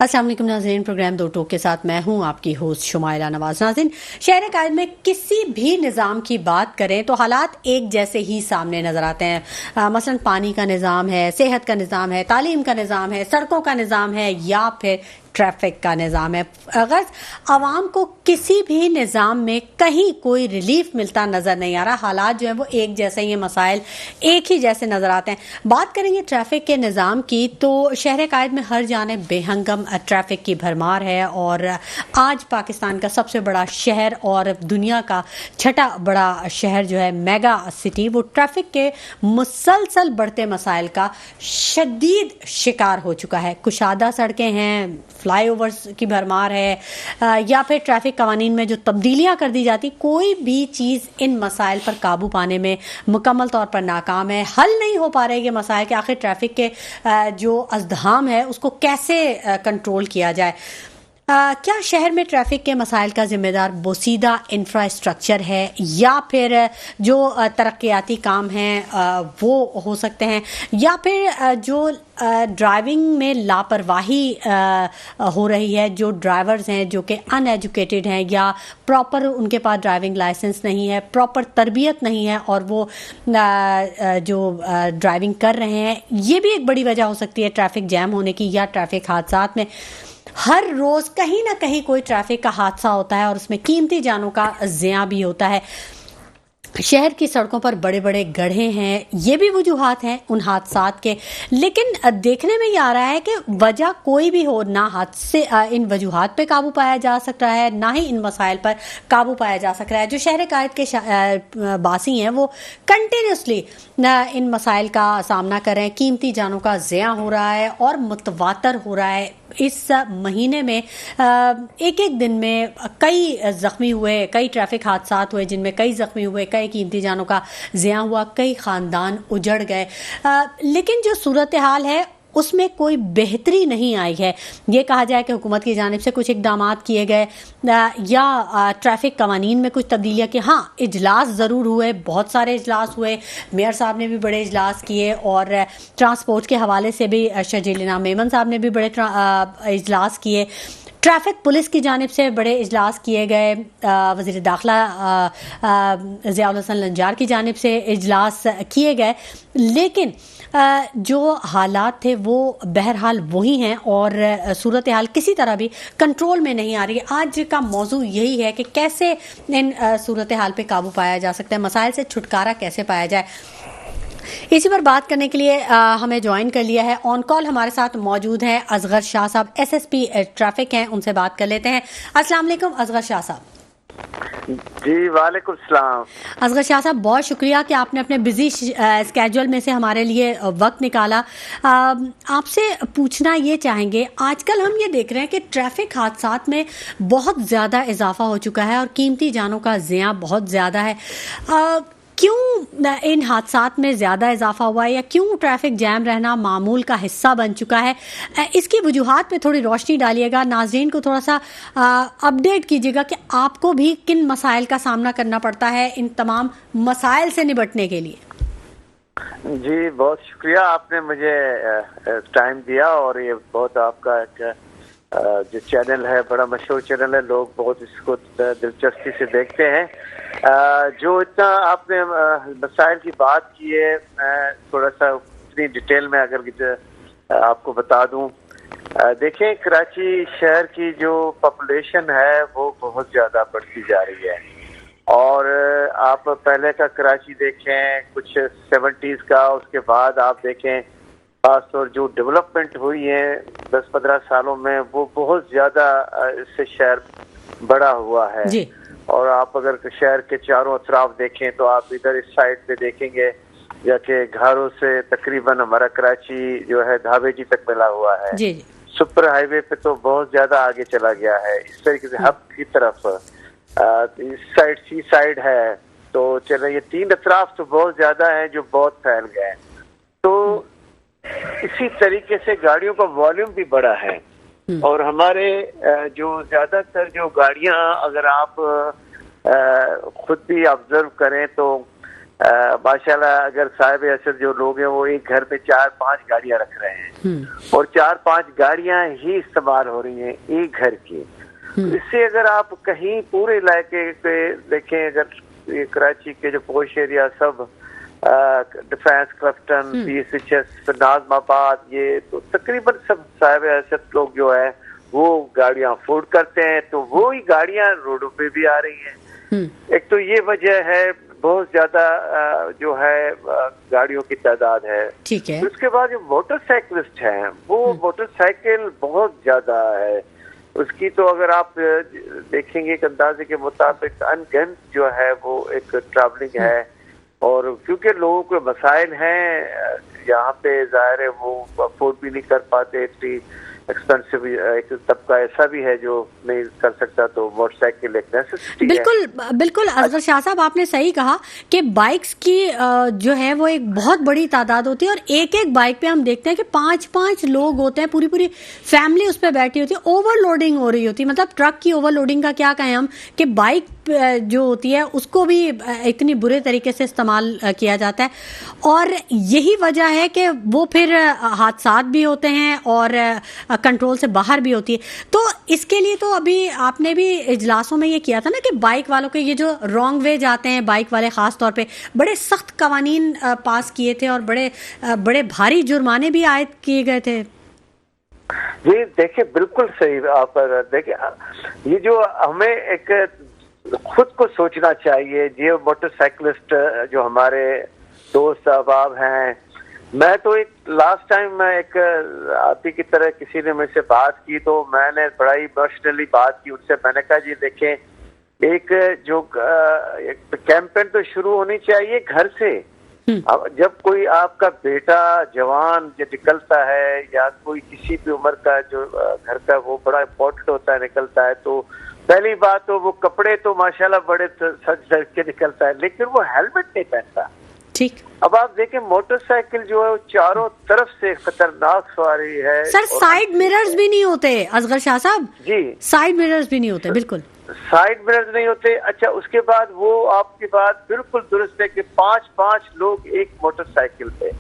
अस्सलाम वालेकुम नाज़रीन, प्रोग्राम दो टोक के साथ मैं हूं आपकी होस्ट शुमाइला नवाज। नाज़रीन, शहर कायद में किसी भी निज़ाम की बात करें तो हालात एक जैसे ही सामने नज़र आते हैं। मसलन पानी का निज़ाम है, सेहत का निज़ाम है, तालीम का निज़ाम है, सड़कों का निज़ाम है या फिर ट्रैफिक का निज़ाम है। अगर आवाम को किसी भी निज़ाम में कहीं कोई रिलीफ मिलता नज़र नहीं आ रहा। हालात जो है वो एक जैसे ही, मसाइल एक ही जैसे नज़र आते हैं। बात करेंगे ट्रैफिक के निज़ाम की तो शहर कायद में हर जानिब बेहंगम ट्रैफिक की भरमार है और आज पाकिस्तान का सबसे बड़ा शहर और दुनिया का छठा बड़ा शहर जो है मेगा सिटी, वो ट्रैफिक के मुसलसल बढ़ते मसाइल का शदीद शिकार हो चुका है। कुशादा सड़कें हैं, फ्लाईओवर्स की भरमार है या फिर ट्रैफिक कवानीन में जो तब्दीलियां कर दी जाती, कोई भी चीज़ इन मसाइल पर काबू पाने में मुकम्मल तौर पर नाकाम है। हल नहीं हो पा रहे ये मसाइल कि आखिर ट्रैफिक के जो अज़्दहाम है उसको कैसे कंट्रोल किया जाए। क्या शहर में ट्रैफिक के मसाइल का जिम्मेदार बोसीदा इंफ्रास्ट्रक्चर है या फिर जो तरक्याती काम हैं वो हो सकते हैं, या फिर जो ड्राइविंग में लापरवाही हो रही है, जो ड्राइवर्स हैं जो कि अनएजुकेटेड हैं या प्रॉपर उनके पास ड्राइविंग लाइसेंस नहीं है, प्रॉपर तरबियत नहीं है और वो जो ड्राइविंग कर रहे हैं, ये भी एक बड़ी वजह हो सकती है ट्रैफिक जैम होने की या ट्रैफिक हादसात में। हर रोज कहीं ना कहीं कोई ट्रैफिक का हादसा होता है और उसमें कीमती जानों का ज़िया भी होता है। शहर की सड़कों पर बड़े बड़े गड्ढे हैं, ये भी वजूहात हैं उन हादसात के। लेकिन देखने में ये आ रहा है कि वजह कोई भी हो, ना हादसे इन वजूहात पे काबू पाया जा सकता है, ना ही इन मसाइल पर काबू पाया जा सक रहा है। जो शहर कायद के बासी हैं वो कंटिन्यूसली इन मसाइल का सामना कर रहे हैं। कीमती जानों का ज़िया हो रहा है और मुतवातर हो रहा है। इस महीने में एक एक दिन में कई ज़ख्मी हुए, कई ट्रैफिक हादसात हुए जिनमें कई ज़ख्मी हुए, कई कीमती जानों का ज़िया हुआ, कई ख़ानदान उजड़ गए। लेकिन जो सूरत हाल है उसमें कोई बेहतरी नहीं आई है। ये कहा जाए कि हुकूमत की जानिब से कुछ इक़दामात किए गए या ट्रैफिक कवानीन में कुछ तब्दीलियाँ की, हाँ इजलास ज़रूर हुए, बहुत सारे इजलास हुए, मेयर साहब ने भी बड़े इजलास किए और ट्रांसपोर्ट के हवाले से भी शजील इनाम मेमन साहब ने भी बड़े इजलास किए। ट्रैफिक पुलिस की जानिब से बड़े इजलास किए गए, वज़ीर दाखिला ज़ियाउल हसन लंजार की जानिब से इजलास किए गए, लेकिन जो हालात थे वो बहरहाल वही हैं और सूरत हाल किसी तरह भी कंट्रोल में नहीं आ रही है। आज का मौजू यही है कि कैसे इन सूरत हाल पे काबू पाया जा सकता है, मसाइल से छुटकारा कैसे पाया जाए। इसी पर बात करने के लिए हमें ज्वाइन कर लिया है, ऑन कॉल हमारे साथ मौजूद हैं असगर शाह साहब, SSP ट्रैफिक हैं, उनसे बात कर लेते हैं। अस्सलाम वालेकुम असगर शाह साहब। जी वालेकुम सलाम। असगर शाह साहब, बहुत शुक्रिया कि आपने अपने बिजी स्केड्यूल में से हमारे लिए वक्त निकाला। आपसे पूछना ये चाहेंगे, आजकल हम ये देख रहे हैं कि ट्रैफिक हादसात में बहुत ज़्यादा इजाफा हो चुका है और कीमती जानों का ज़िया बहुत ज़्यादा है। क्यों इन हादसात में ज़्यादा इजाफा हुआ है या क्यों ट्रैफिक जैम रहना मामूल का हिस्सा बन चुका है? इसकी वजूहात पे थोड़ी रोशनी डालिएगा, नाज़रीन को थोड़ा सा अपडेट कीजिएगा कि आपको भी किन मसाइल का सामना करना पड़ता है इन तमाम मसाइल से निपटने के लिए। जी बहुत शुक्रिया, आपने मुझे टाइम दिया और ये बहुत आपका जो चैनल है बड़ा मशहूर चैनल है, लोग बहुत इसको दिलचस्पी से देखते हैं। जो इतना आपने मसाइल की बात की है, मैं थोड़ा सा इतनी डिटेल में अगर आपको बता दूं। देखें, कराची शहर की जो पॉपुलेशन है वो बहुत ज़्यादा बढ़ती जा रही है और आप पहले का कराची देखें कुछ 70s का, उसके बाद आप देखें खासतौर जो डेवलपमेंट हुई है 10-15 सालों में, वो बहुत ज़्यादा इससे शहर बड़ा हुआ है जी। और आप अगर शहर के चारों अतराफ देखें तो आप इधर इस साइड पे देखेंगे जाके घरों से तकरीबन हमारा कराची जो है धाबेजी तक मिला हुआ है जी। सुपर हाईवे पे तो बहुत ज्यादा आगे चला गया है। इस तरीके से हब की तरफ इस साइड सी साइड है, तो चले ये तीन अतराफ तो बहुत ज्यादा है जो बहुत फैल गए। तो इसी तरीके से गाड़ियों का वॉल्यूम भी बड़ा है और हमारे जो ज्यादातर जो गाड़ियां अगर आप खुद भी ऑब्जर्व करें तो माशाल्लाह अगर साहिब असर जो लोग हैं वो एक घर में 4-5 गाड़ियां रख रहे हैं और 4-5 गाड़ियां ही इस्तेमाल हो रही हैं एक घर की। इससे अगर आप कहीं पूरे इलाके पे देखें, अगर ये कराची के जो पोश एरिया सब डिफेंस क्लफ्टन, पीएसएचएस, नाजमाबाद, ये तो तकरीबन सब साहिब असर लोग जो है वो गाड़ियां अफोर्ड करते हैं, तो वो ही गाड़ियां रोडों पे भी आ रही हैं। एक तो ये वजह है, बहुत ज्यादा जो है गाड़ियों की तादाद है। ठीक है। उसके बाद जो मोटरसाइकिलिस्ट हैं वो मोटरसाइकिल बहुत ज्यादा है उसकी, तो अगर आप देखेंगे एक अंदाजे के मुताबिक अनगिनत जो है वो एक ट्रैवलिंग है। और क्योंकि लोगों के मसाइल हैं यहाँ पे, जाहिर है वो अफोर्ड भी नहीं कर पाते, इतनी एक्सपेंसिव एक तबका ऐसा भी है जो नहीं कर सकता, तो मोटरसाइकिल एक नेसेसिटी है। बिल्कुल बिल्कुल असगर शाह साहब, आपने सही कहा कि बाइक्स की जो है वो एक बहुत बड़ी तादाद होती है और एक एक बाइक पे हम देखते हैं कि 5-5 लोग होते हैं, पूरी पूरी फैमिली उस पर बैठी होती है, ओवरलोडिंग हो रही होती है। मतलब ट्रक की ओवरलोडिंग का क्या कहें हम, कि बाइक जो होती है उसको भी इतनी बुरे तरीके से इस्तेमाल किया जाता है और यही वजह है कि वो फिर हादसात भी होते हैं और कंट्रोल से बाहर भी होती है। तो इसके लिए तो अभी आपने भी इजलासों में ये किया था ना कि बाइक वालों के ये जो रॉन्ग वे जाते हैं, बाइक वाले खास तौर पे बड़े सख्त कवानीन पास किए थे और बड़े भारी जुर्माने भी आयद किए गए थे। जी देखिए, बिल्कुल सही आप देखिए, ये जो हमें एक खुद को सोचना चाहिए, ये मोटरसाइकिलिस्ट जो हमारे दोस्त अहबाब हैं, मैं तो एक लास्ट टाइम मैं एक आप ही की तरह किसी ने मुझसे बात की तो मैंने बड़ा ही इमोशनली बात की उनसे। मैंने कहा जी देखें, एक जो एक कैंपेन तो शुरू होनी चाहिए घर से। अब जब कोई आपका बेटा जवान जो निकलता है या कोई किसी भी उम्र का जो घर का वो बड़ा इम्पोर्टेंट होता है निकलता है, तो पहली बात तो वो कपड़े तो माशाल्लाह बड़े सज धज के निकलता है, लेकिन वो हेलमेट नहीं पहनता। ठीक। अब आप देखें मोटरसाइकिल जो है वो चारों तरफ से खतरनाक सवारी है। सर साइड मिरर्स भी नहीं होते असगर शाह साहब जी, साइड मिरर्स भी नहीं होते। बिल्कुल साइड मिरर्स नहीं होते। अच्छा, उसके बाद वो आपकी बात बिल्कुल दुरुस्त है कि 5-5 लोग एक मोटरसाइकिल पे।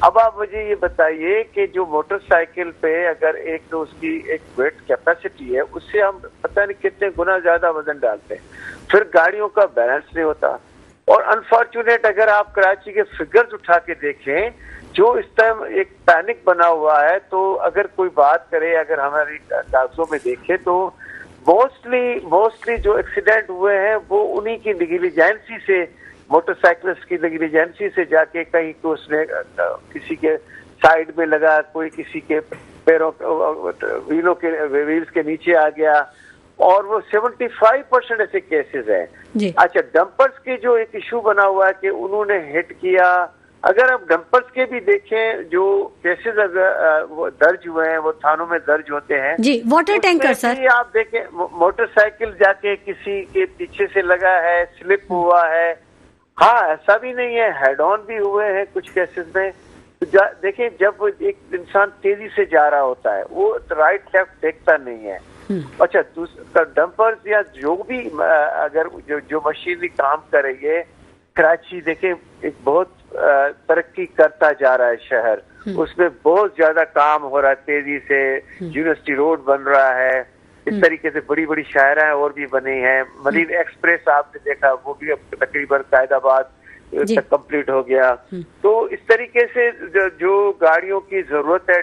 अब आप मुझे ये बताइए कि जो मोटरसाइकिल पे अगर एक तो उसकी एक वेट कैपेसिटी है, उससे हम पता नहीं कितने गुना ज्यादा वजन डालते हैं, फिर गाड़ियों का बैलेंस नहीं होता। और अनफॉर्चुनेट अगर आप कराची के फिगर्स उठा के देखें, जो इस टाइम एक पैनिक बना हुआ है, तो अगर कोई बात करे, अगर हमारी कागजों में देखे तो मोस्टली जो एक्सीडेंट हुए हैं वो उन्हीं की नेग्लिजेंसी से, मोटरसाइकिलिस्ट की नेग्लिजेंसी से जाके कहीं को उसने किसी के साइड में लगा, कोई किसी के पैरों व्हील्स के नीचे आ गया, और वो 75% ऐसे केसेस हैं। अच्छा, डंपर्स के जो एक इशू बना हुआ है कि उन्होंने हिट किया, अगर आप डंपर्स के भी देखें जो केसेस वो दर्ज हुए हैं वो थानों में दर्ज होते हैं जी। वाटर टैंकर सर, आप देखें मोटरसाइकिल जाके किसी के पीछे से लगा है, स्लिप हुआ है। हाँ, ऐसा भी नहीं है, हेड ऑन भी हुए हैं कुछ केसेस में। तो देखें, जब एक इंसान तेजी से जा रहा होता है वो राइट लेफ्ट देखता नहीं है। अच्छा, दूसरा डंपर्स या जो भी अगर जो मशीनरी काम करेंगे, कराची देखें एक बहुत तरक्की करता जा रहा है शहर, उसमें बहुत ज्यादा काम हो रहा है तेजी से, यूनिवर्सिटी रोड बन रहा है, इस तरीके से बड़ी बड़ी शायराएं और भी बनी हैं। मरीन एक्सप्रेस आपने देखा, वो भी अब तकरीबन कायदाबाद तक कंप्लीट हो गया। तो इस तरीके से जो गाड़ियों की जरूरत है,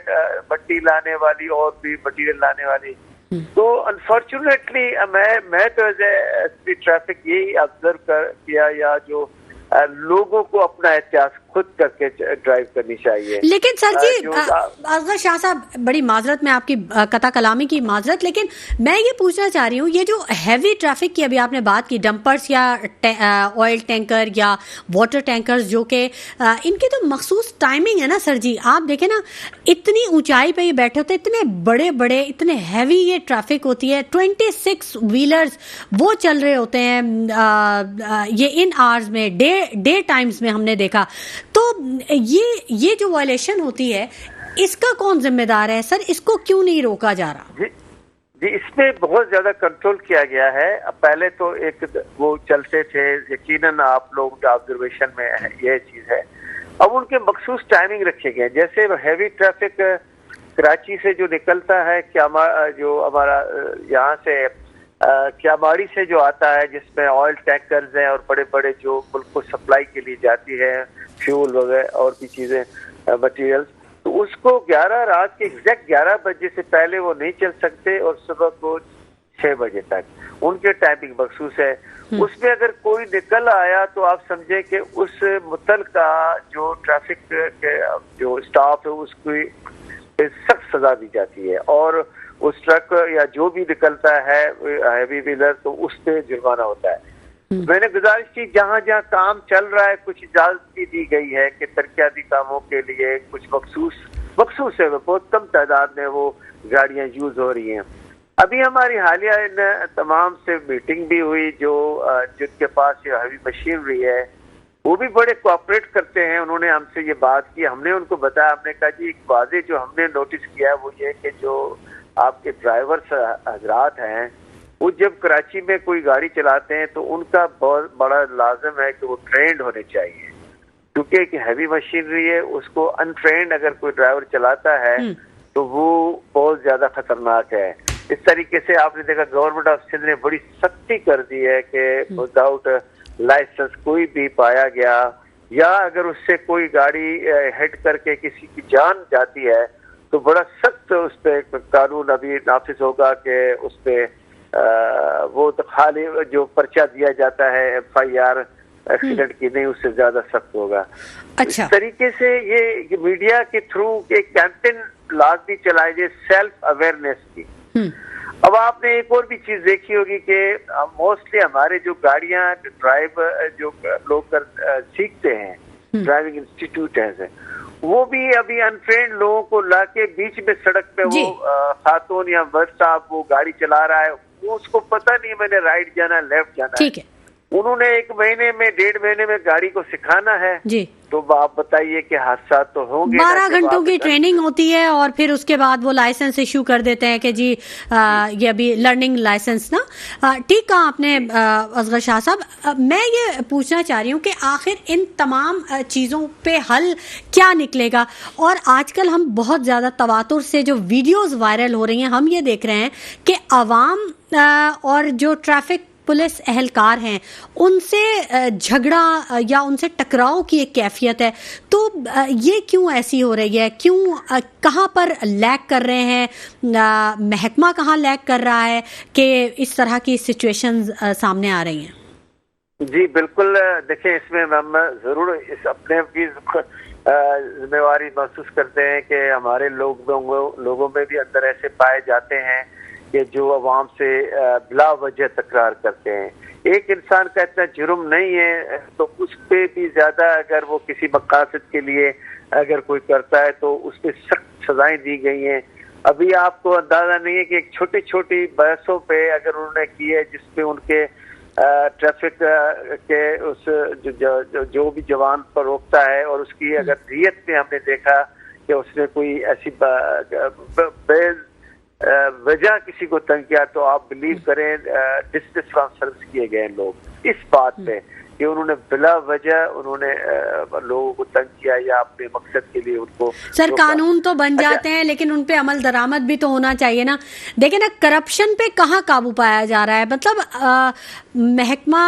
मट्टी लाने वाली और भी मटीरियल लाने वाली, तो अनफॉर्चुनेटली मैं तो एज ए ट्रैफिक यही ऑब्जर्व किया, या जो लोगों को अपना एहतियात खुद करके ड्राइव करनी चाहिए। लेकिन सर जी, असगर शाह साहब, बड़ी माजरत में आपकी कता कलामी की माजरत, लेकिन मैं ये पूछना चाह रही हूँ, ये जो हैवी ट्रैफिक की अभी आपने बात की, डंपर्स या ऑयल टैंकर या वाटर टैंकर्स, जो कि इनकी तो मखसूस टाइमिंग है ना सर जी। आप देखें ना, इतनी ऊंचाई पे ये बैठे होते हैं, इतने बड़े बड़े, इतने हैवी ये ट्रैफिक होती है, 26 व्हीलर्स वो चल रहे होते हैं ये इन आवर्स में, डे टाइम्स में हमने देखा। तो ये जो वायलेशन होती है, इसका कौन जिम्मेदार है सर? इसको क्यों नहीं रोका जा रहा? जी, इसमें बहुत ज्यादा कंट्रोल किया गया है। अब पहले तो एक वो चलते थे, यकीनन आप लोगों के ऑब्जर्वेशन में यह चीज है। अब उनके मखसूस टाइमिंग रखे गए, जैसे हैवी ट्रैफिक कराची से जो निकलता है, जो हमारा यहाँ से क्यामाड़ी से जो आता है, जिसमें ऑयल टैंकर्स हैं और बड़े बड़े जो मुल्क को सप्लाई के लिए जाती है, फ्यूल वगैरह और भी चीजें, मटेरियल्स, तो उसको 11 रात के एग्जैक्ट 11 बजे से पहले वो नहीं चल सकते और सुबह को 6 बजे तक उनके टाइमिंग मखसूस है। उसमें अगर कोई निकल आया तो आप समझे कि उस मुतलका जो ट्रैफिक के जो स्टाफ है उसकी सख्त सजा दी जाती है, और उस ट्रक या जो भी निकलता है हैवी व्हीलर तो उस पे जुर्माना होता है। मैंने गुजारिश की, जहाँ जहाँ काम चल रहा है कुछ इजाजत भी दी गई है कि तरक्याती कामों के लिए कुछ मखसूस है, बहुत कम तादाद में वो गाड़ियां यूज हो रही हैं। अभी हमारी हालिया इन तमाम से मीटिंग भी हुई, जो जिनके पास ये हैवी मशीनरी है वो भी बड़े कोऑपरेट करते हैं। उन्होंने हमसे ये बात की, हमने उनको बताया, हमने कहा जी एक वाजे जो हमने नोटिस किया है वो ये कि जो आपके ड्राइवर्स हजरात हैं वो जब कराची में कोई गाड़ी चलाते हैं तो उनका बहुत बड़ा लाजम है कि वो ट्रेंड होने चाहिए, क्योंकि एक हैवी मशीनरी है, उसको अनट्रेंड अगर कोई ड्राइवर चलाता है तो वो बहुत ज्यादा खतरनाक है। इस तरीके से आपने देखा गवर्नमेंट ऑफ सिंध ने बड़ी सख्ती कर दी है कि विदाउट लाइसेंस कोई भी पाया गया या अगर उससे कोई गाड़ी हिट करके किसी की जान जाती है तो बड़ा सख्त उस पर कानून अभी नाफिज होगा कि उस पर वो तो खाली जो पर्चा दिया जाता है FIR एक्सीडेंट की नहीं, उससे ज्यादा सख्त होगा। अच्छा। इस तरीके से ये मीडिया के थ्रू एक कैंपेन लाग भी चलाए जाए सेल्फ अवेयरनेस की। अब आपने एक और भी चीज देखी होगी कि मोस्टली हमारे जो गाड़ियां ड्राइव जो लोग सीखते हैं, ड्राइविंग इंस्टीट्यूट है, वो भी अभी अनट्रेंड लोगों को लाके बीच में सड़क पे वो खातून या मर्द साहब वो गाड़ी चला रहा है, वो उसको पता नहीं मैंने राइट जाना लेफ्ट जाना ठीक है। उन्होंने 1 महीने में 1.5 महीने में गाड़ी को सिखाना है जी, तो आप बताइए कि हादसा तो होंगे। 12 घंटों की ट्रेनिंग होती है और फिर उसके बाद वो लाइसेंस इशू कर देते हैं कि जी ये अभी लर्निंग लाइसेंस ना। ठीक कहा आपने असगर शाह साहब। मैं ये पूछना चाह रही हूँ कि आखिर इन तमाम चीज़ों पे हल क्या निकलेगा। और आजकल हम बहुत ज़्यादा तवातुर से जो वीडियोस वायरल हो रही हैं हम ये देख रहे हैं कि अवाम और जो ट्रैफिक पुलिस एहलकार हैं उनसे झगड़ा या उनसे टकराव की एक कैफियत है। तो ये क्यों ऐसी हो रही है, क्यों कहाँ पर लैग कर रहे हैं, महकमा कहाँ लैग कर रहा है कि इस तरह की सिचुएशंस सामने आ रही हैं? जी बिल्कुल, देखिए इसमें हम जरूर इस अपने भी जिम्मेवारी महसूस करते हैं कि हमारे लोगों में भी अंदर ऐसे पाए जाते हैं कि जो अवाम से बिला वजह तकरार करते हैं। एक इंसान का इतना जुर्म नहीं है तो उस पे भी ज्यादा अगर वो किसी मकासद के लिए अगर कोई करता है तो उस पे सख्त सजाएं दी गई हैं। अभी आपको अंदाजा नहीं है कि एक छोटी छोटी बहसों पे अगर उन्होंने की है जिसपे उनके ट्रैफिक के उस जो भी जवान पर रोकता है और उसकी अगर नीयत में हमने देखा कि उसने कोई ऐसी वजह किसी को तंग किया तो आप बिलीव करें डिसमिस फ्रॉम सर्विस किए गए लोग इस बात पे कि उन्होंने बिला वजह उन्होंने लोगों को तंग किया या अपने मकसद के लिए उनको। सर कानून तो बन जाते हैं लेकिन उन पे अमल दरामद भी तो होना चाहिए ना। देखिए ना, करप्शन पे कहाँ काबू पाया जा रहा है। मतलब महकमा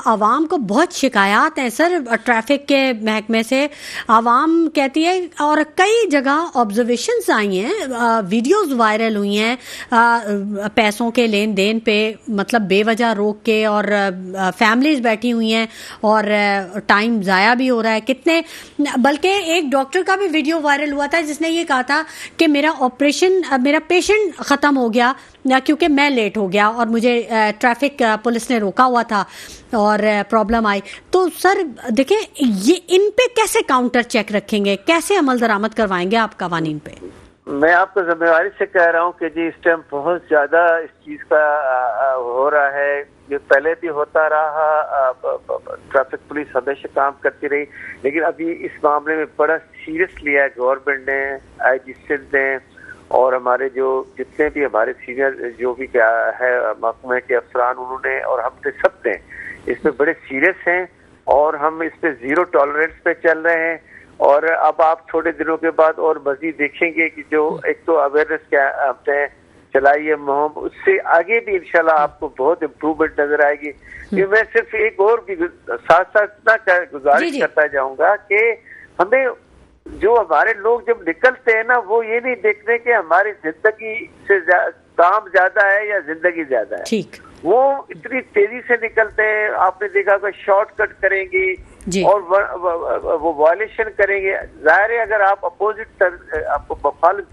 आवाम को बहुत शिकायत हैं सर ट्रैफिक के महकमे से। आवाम कहती है और कई जगह ऑब्जर्वेशंस आई हैं, वीडियोस वायरल हुई हैं पैसों के लेन देन पे, मतलब बेवजह रोक के, और फैमिलीज बैठी हुई हैं और टाइम ज़ाया भी हो रहा है कितने। बल्कि एक डॉक्टर का भी वीडियो वायरल हुआ था जिसने ये कहा था कि मेरा पेशेंट ख़त्म हो गया क्योंकि मैं लेट हो गया और मुझे ट्रैफिक पुलिस ने रोका हुआ था और प्रॉब्लम आई। तो सर देखिए, ये इन पे कैसे काउंटर चेक रखेंगे, कैसे अमल दरामद करवाएंगे आप कवानीन पे? मैं आपको जिम्मेवारी से कह रहा हूँ कि जी इस टाइम बहुत ज्यादा इस चीज का हो रहा है। ये पहले भी होता रहा, ट्रैफिक पुलिस हमेशा काम करती रही, लेकिन अभी इस मामले में बड़ा सीरियस लिया है गवर्नमेंट ने, IG सिंध ने, और हमारे जो जितने भी हमारे सीनियर जो भी क्या है महकमे के अफसरान, उन्होंने और हमने सब ने इसमें बड़े सीरियस हैं और हम इस पे जीरो टॉलरेंस पे चल रहे हैं। और अब आप थोड़े दिनों के बाद और मजीद देखेंगे कि जो एक तो अवेयरनेस क्या आपने चलाई है मुहिम, उससे आगे भी इंशाल्लाह आपको बहुत इम्प्रूवमेंट नजर आएगी। कि मैं सिर्फ एक और भी साथ साथ ना गुजारिश करता जाऊंगा कि हमें जो हमारे लोग जब निकलते हैं ना, वो ये नहीं देखते कि हमारी जिंदगी से काम ज्यादा है या जिंदगी ज्यादा है। ठीक। वो इतनी तेजी से निकलते हैं, आपने देखा कि शॉर्टकट करेंगे और वो वायलेशन करेंगे। जाहिर है अगर आप अपोजिट आपको मुखालिफ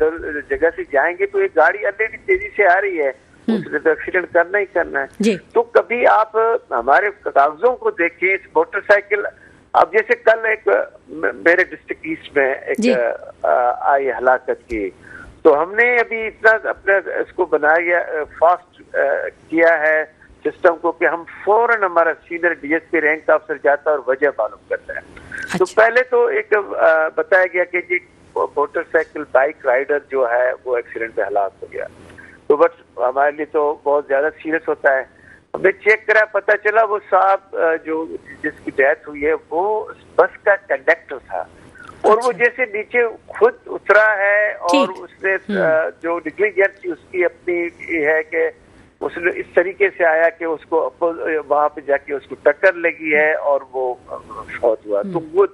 जगह से जाएंगे तो एक गाड़ी ऑलरेडी तेजी से आ रही है, उसने तो एक्सीडेंट करना ही करना है। तो कभी आप हमारे कागजों को देखिए, इस मोटरसाइकिल अब जैसे कल एक मेरे डिस्ट्रिक्ट ईस्ट में एक आई हलाकत की, तो हमने अभी इतना अपने इसको बनाया गया, फास्ट किया है सिस्टम को कि हम फौरन हमारा सीनियर डीएसपी रैंक का अफसर जाता है और वजह मालूम करता है। अच्छा। तो पहले तो एक बताया गया कि जी मोटरसाइकिल बाइक राइडर जो है वो एक्सीडेंट में हलाक हो गया, तो बस हमारे लिए तो बहुत ज्यादा सीरियस होता है। हमने चेक करा, पता चला वो साहब जो जिसकी डेथ हुई है वो बस का कंडक्टर था। और अच्छा। वो जैसे नीचे खुद उतरा है और उसने जो नेग्लिजेंस उसकी अपनी है कि उसने इस तरीके से आया कि उसको वहां पे जाके उसको टक्कर लगी है और वो फौत हुआ। तो वो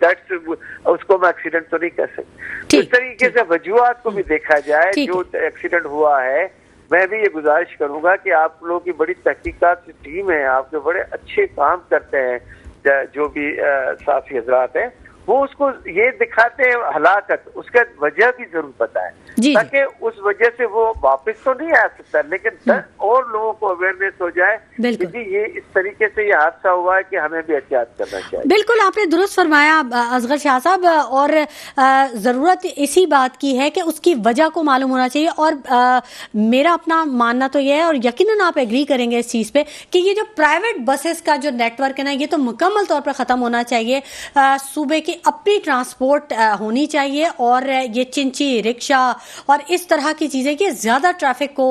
उसको हम एक्सीडेंट तो नहीं कर सकते। इस तरीके से वजूहात को भी देखा जाए जो एक्सीडेंट हुआ है। मैं भी ये गुजारिश करूंगा कि आप लोगों की बड़ी तहकीकात टीम है, आपके बड़े अच्छे काम करते हैं जो भी साफी हजरात हैं, वो उसको ये दिखाते हैं हलाकत, उसका वजह भी जरूर पता है ताकि उस वजह से वो वापस तो नहीं आ सकता, लेकिन और लोगों को अवेयरनेस हो जाए कि ये इस तरीके से ये हादसा हुआ है कि हमें भी एहतियात करना चाहिए। बिल्कुल आपने दुरुस्त फरमाया असगर शाह साहब, और जरूरत इसी बात की है कि उसकी वजह को मालूम होना चाहिए। और मेरा अपना मानना तो यह है, और यकीनन आप एग्री करेंगे इस चीज पे, कि ये जो प्राइवेट बसेस का जो नेटवर्क है ना, ये तो मुकम्मल तौर पर खत्म होना चाहिए। सूबे की अपनी ट्रांसपोर्ट होनी चाहिए और ये चिंची रिक्शा और इस तरह की चीजें ये ज्यादा ट्रैफिक को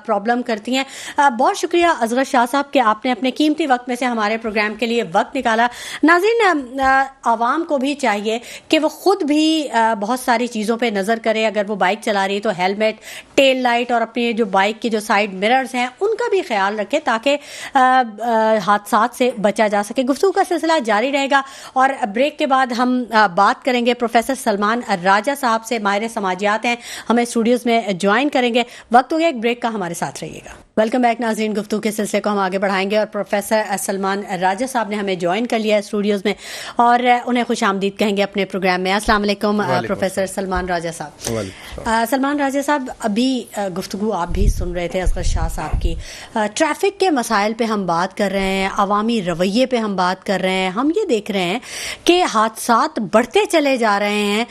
प्रॉब्लम करती हैं। बहुत शुक्रिया असगर शाह साहब कि आपने अपने कीमती वक्त में से हमारे प्रोग्राम के लिए वक्त निकाला। नाज़रीन, आवाम को भी चाहिए कि वो खुद भी बहुत सारी चीज़ों पे नज़र करे। अगर वो बाइक चला रही है तो हेलमेट, टेल लाइट और अपनी जो बाइक की जो साइड मिरर्स हैं उनका भी ख्याल रखे ताकि हादसात से बचा जा सके। गुफ्तगू का सिलसिला जारी रहेगा और ब्रेक के बाद हम बात करेंगे प्रोफेसर सलमान राजा साहब से। माहिर समाजियात हैं, हमें स्टूडियोज में ज्वाइन करेंगे। वक्त हो गया एक ब्रेक का, हमारे साथ रहिएगा। वेलकम बैक नाज़रीन, गुफ्तगू के सिलसिले को हम आगे बढ़ाएंगे और प्रोफेसर सलमान राजा साहब ने हमें ज्वाइन कर लिया है स्टूडियोज़ में और उन्हें खुश आमदीद कहेंगे अपने प्रोग्राम में। अस्सलाम वालेकुम प्रोफेसर सलमान राजा साहब। सलमान राजा साहब, अभी गुफ्तगू आप भी सुन रहे थे असगर शाह साहब की। ट्रैफिक के मसाइल पे हम बात कर रहे हैं, अवामी रवैये पे हम बात कर रहे हैं। हम ये देख रहे हैं कि हादसात बढ़ते चले जा रहे हैं।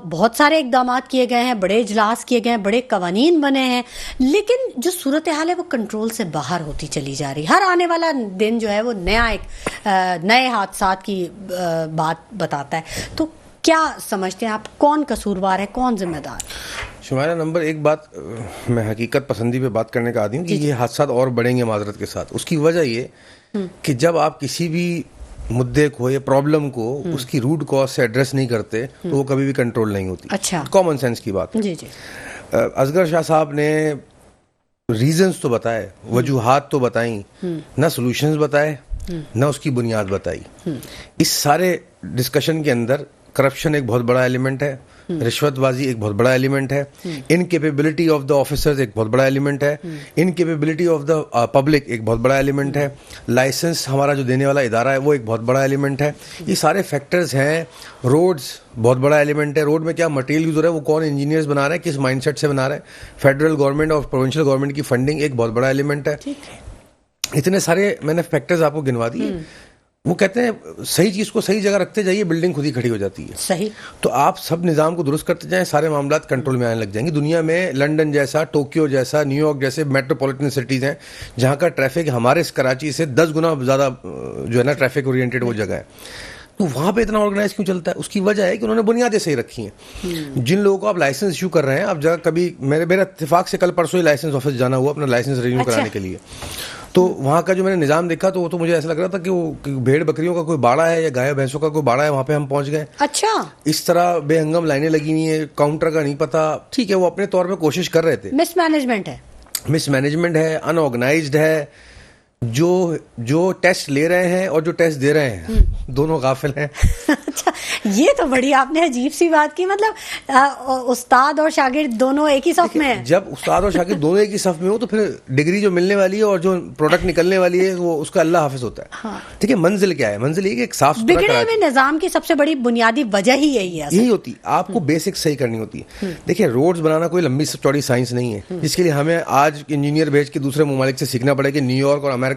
बहुत सारे इकदाम किए गए हैं, बड़े इजलास किए गए हैं, बड़े कवानीन बने हैं, लेकिन जो सूरत हाल है वो कंट्रोल से बाहर होती चली जा रही। हर आने वाला दिन जो है वो नए हादसात की बात बताता है। तो क्या समझते हैं आप, कौन कसूरवार है, कौन जिम्मेदार? शुमारा नंबर एक बात, मैं हकीकत पसंदी पे बात करने का आदी हूँ कि ये हादसात और बढ़ेंगे माजरत के साथ। उसकी वजह ये कि जब आप किसी भी मुद्दे को या प्रॉब्लम को उसकी रूट कॉज से एड्रेस नहीं करते तो वो कभी भी कंट्रोल नहीं होती। अच्छा, कॉमन सेंस की बात है। जी जी। असगर शाह साहब ने रीजंस तो बताए, वजूहात तो बताई, ना सॉल्यूशंस बताए, ना उसकी बुनियाद बताई। इस सारे डिस्कशन के अंदर करप्शन एक बहुत बड़ा एलिमेंट है, रिश्वतबाजी एक बहुत बड़ा एलिमेंट है, इनकेपेबिलिटी ऑफ द ऑफिसर्स एक बहुत बड़ा एलिमेंट है, इनकेपेबिलिटी ऑफ द पब्लिक एक बहुत बड़ा एलिमेंट है, लाइसेंस हमारा जो देने वाला इदारा है वो एक बहुत बड़ा एलिमेंट है। ये सारे फैक्टर्स हैं। रोड्स बहुत बड़ा एलिमेंट है। रोड में क्या मटेरियल यूज हो रहा है, वो कौन इंजीनियर्स बना रहे हैं, किस माइंडसेट से बना रहे हैं, फेडरल गवर्नमेंट और प्रोविंशियल गवर्नमेंट की फंडिंग एक बहुत बड़ा एलिमेंट है। इतने सारे मैंने फैक्टर्स आपको गिनवा दिए। वो कहते हैं सही चीज को सही जगह रखते जाइए, बिल्डिंग खुद ही खड़ी हो जाती है। सही। तो आप सब निजाम को दुरुस्त करते जाएं, सारे मामला कंट्रोल में आने लग जाएंगे। दुनिया में लंदन जैसा, टोक्यो जैसा, न्यूयॉर्क जैसे मेट्रोपॉलिटन सिटीज हैं जहां का ट्रैफिक हमारे कराची से 10 गुना ज्यादा जो है ना ट्रैफिक ओरिएंटेड वो जगह है। तो वहां पे इतना ऑर्गेनाइज क्यों चलता है? उसकी वजह है कि उन्होंने बुनियादें सही रखी हैं। जिन लोगों को आप लाइसेंस इशू कर रहे हैं, अब जगह कभी मेरा इत्तेफाक से कल परसों ही लाइसेंस ऑफिस जाना हुआ अपना लाइसेंस रिन्यू कराने के लिए, तो वहाँ का जो मैंने निज़ाम देखा तो वो तो मुझे ऐसा लग रहा था कि वो भेड़ बकरियों का कोई बाड़ा है या गाय भैंसों का कोई बाड़ा है, वहाँ पे हम पहुँच गए। अच्छा, इस तरह बेहंगम लाइनें लगी हुई है, काउंटर का नहीं पता। ठीक है, वो अपने तौर पे कोशिश कर रहे थे। मिसमैनेजमेंट है, अनऑर्गेनाइज्ड है। जो टेस्ट ले रहे हैं और जो टेस्ट दे रहे हैं दोनों गाफिल हैं। अच्छा, ये तो बड़ी आपने अजीब सी बात की। मतलब उस्ताद और शागिर्द दोनों एक ही सफ में हैं। जब उस्ताद और शागिर्द दोनों एक ही सफ में हो तो फिर डिग्री जो मिलने वाली है और जो प्रोडक्ट निकलने वाली है वो उसका अल्लाह हाफिज होता है। हाँ। ठीक है, मंजिल क्या है? मंजिल ये कि एक साफ सुथरा बिगड़े हुए निजाम की सबसे बड़ी बुनियादी वजह ही यही है। यही होती, आपको बेसिक सही करनी होती है। देखिए, रोड्स बनाना कोई लंबी चौड़ी साइंस नहीं है जिसके लिए हमें आज इंजीनियर भेज के दूसरे ममालिक से सीखना पड़ेगा कि न्यूयॉर्क और अमेरिका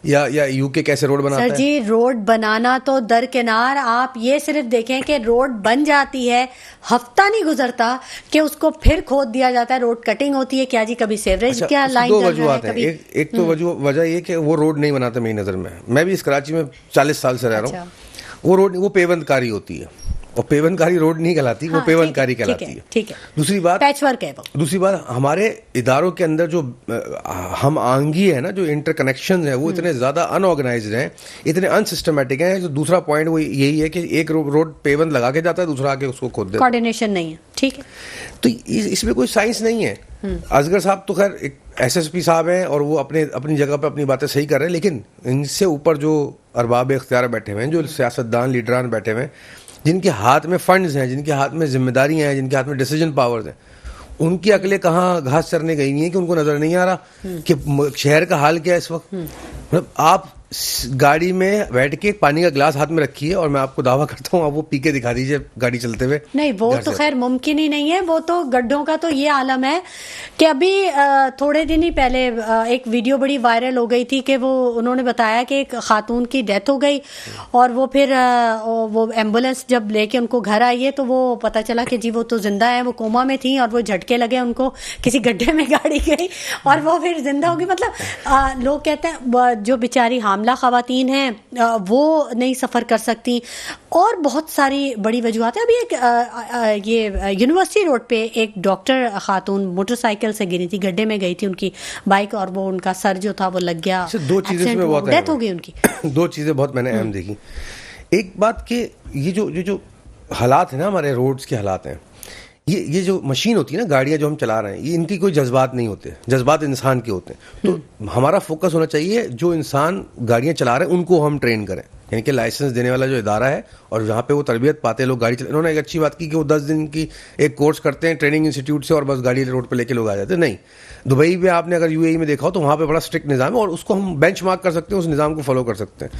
या यूके कैसे रोड बनाता है। सर जी, रोड बनाना तो दरकिनार, आप ये सिर्फ देखें कि रोड बन जाती है, हफ्ता नहीं गुजरता कि उसको फिर खोद दिया जाता है, रोड कटिंग होती है। क्या जी, कभी सेवरेज क्या लाइन दो वजूहत हैं। एक तो वजह ये कि वो रोड नहीं बनाते मेरी नज़र में। मैं भी इस कराची में 40 साल से रह रहा हूँ। वो रोड वो पेवंदकारी होती है और पेवनकारी रोड नहीं कहलाती, वो पेवनकारी कहलाती है। ठीक है। दूसरी बात पैचवर्क है वो। दूसरी बात, हमारे इदारों के अंदर जो हम आंगी है ना, जो इंटरकनेक्शन है वो इतने ज्यादा अनऑर्गेनाइज्ड हैं, इतने अनसिस्टमेटिक हैं। जो दूसरा पॉइंट वो यही है कि एक रोड पेवन लगा के जाता है, दूसरा आके उसको खोद देता है। कोऑर्डिनेशन नहीं है। ठीक है, तो इसमें कोई साइंस नहीं है। असगर साहब तो खैर एक SSP साहब हैं और वो अपनी जगह पे अपनी बातें सही कर रहे हैं, लेकिन इनसे ऊपर जो अरबाब इख्तियार बैठे हुए हैं, जो सियासतदान लीडरान बैठे हुए हैं, जिनके हाथ में फंड्स हैं, जिनके हाथ में जिम्मेदारियां हैं, जिनके हाथ में डिसीजन पावर्स हैं, उनकी अकलें कहाँ घास चरने गई हुई हैं कि उनको नजर नहीं आ रहा कि शहर का हाल क्या है इस वक्त। मतलब आप गाड़ी में बैठ के पानी का गिलास हाथ में रखिए और मैं आपको दावा करता हूँ आप वो पी के दिखा दीजिए गाड़ी चलते हुए। नहीं, वो तो खैर मुमकिन ही नहीं है। वो तो गड्ढों का तो ये आलम है कि अभी थोड़े दिन ही पहले एक वीडियो बड़ी वायरल हो गई थी कि वो उन्होंने बताया कि एक खातून की डेथ हो गई और वो फिर वो एम्बुलेंस जब लेके उनको घर आई है तो वो पता चला कि जी वो तो जिंदा है, वो कोमा में थी और वो झटके लगे उनको, किसी गड्ढे में गाड़ी गई और वो फिर जिंदा हो गई। मतलब लोग कहते हैं जो बेचारी हामला खवातीन हैं वो नहीं सफ़र कर सकती और बहुत सारी बड़ी वजूहत है। अभी एक ये यूनिवर्सिटी रोड पे एक डॉक्टर खातून मोटरसाइकिल से गिरी थी, गड्ढे में गई थी उनकी बाइक और वो उनका सर जो था वो लग गया, दो चीजें डेथ हो गई उनकी। दो चीज़ें बहुत मैंने अहम देखी। एक बात कि ये जो हालात है ना, हमारे रोड्स के हालात हैं, ये जो मशीन होती है ना, गाड़ियाँ जो हम चला रहे हैं, ये इनकी कोई जज्बात नहीं होते, जज्बात इंसान के होते हैं। तो हमारा फोकस होना चाहिए जो इंसान गाड़ियाँ चला रहे हैं उनको हम ट्रेन करें, यानी कि लाइसेंस देने वाला जो इदारा है और जहाँ पे वो तरबियत पाते हैं लोग गाड़ी चला। इन्होंने एक अच्छी बात की कि वो 10 दिन की एक कोर्स करते हैं ट्रेनिंग इंस्टीट्यूट से और बस गाड़ी रोड पे लेके लोग आ जाते हैं। नहीं, दुबई में आपने अगर UAE में देखा हो तो वहाँ पे बड़ा स्ट्रिक्ट निज़ाम है और उसको हम बेंच मार्क कर सकते हैं, उस निज़ाम को फॉलो कर सकते हैं।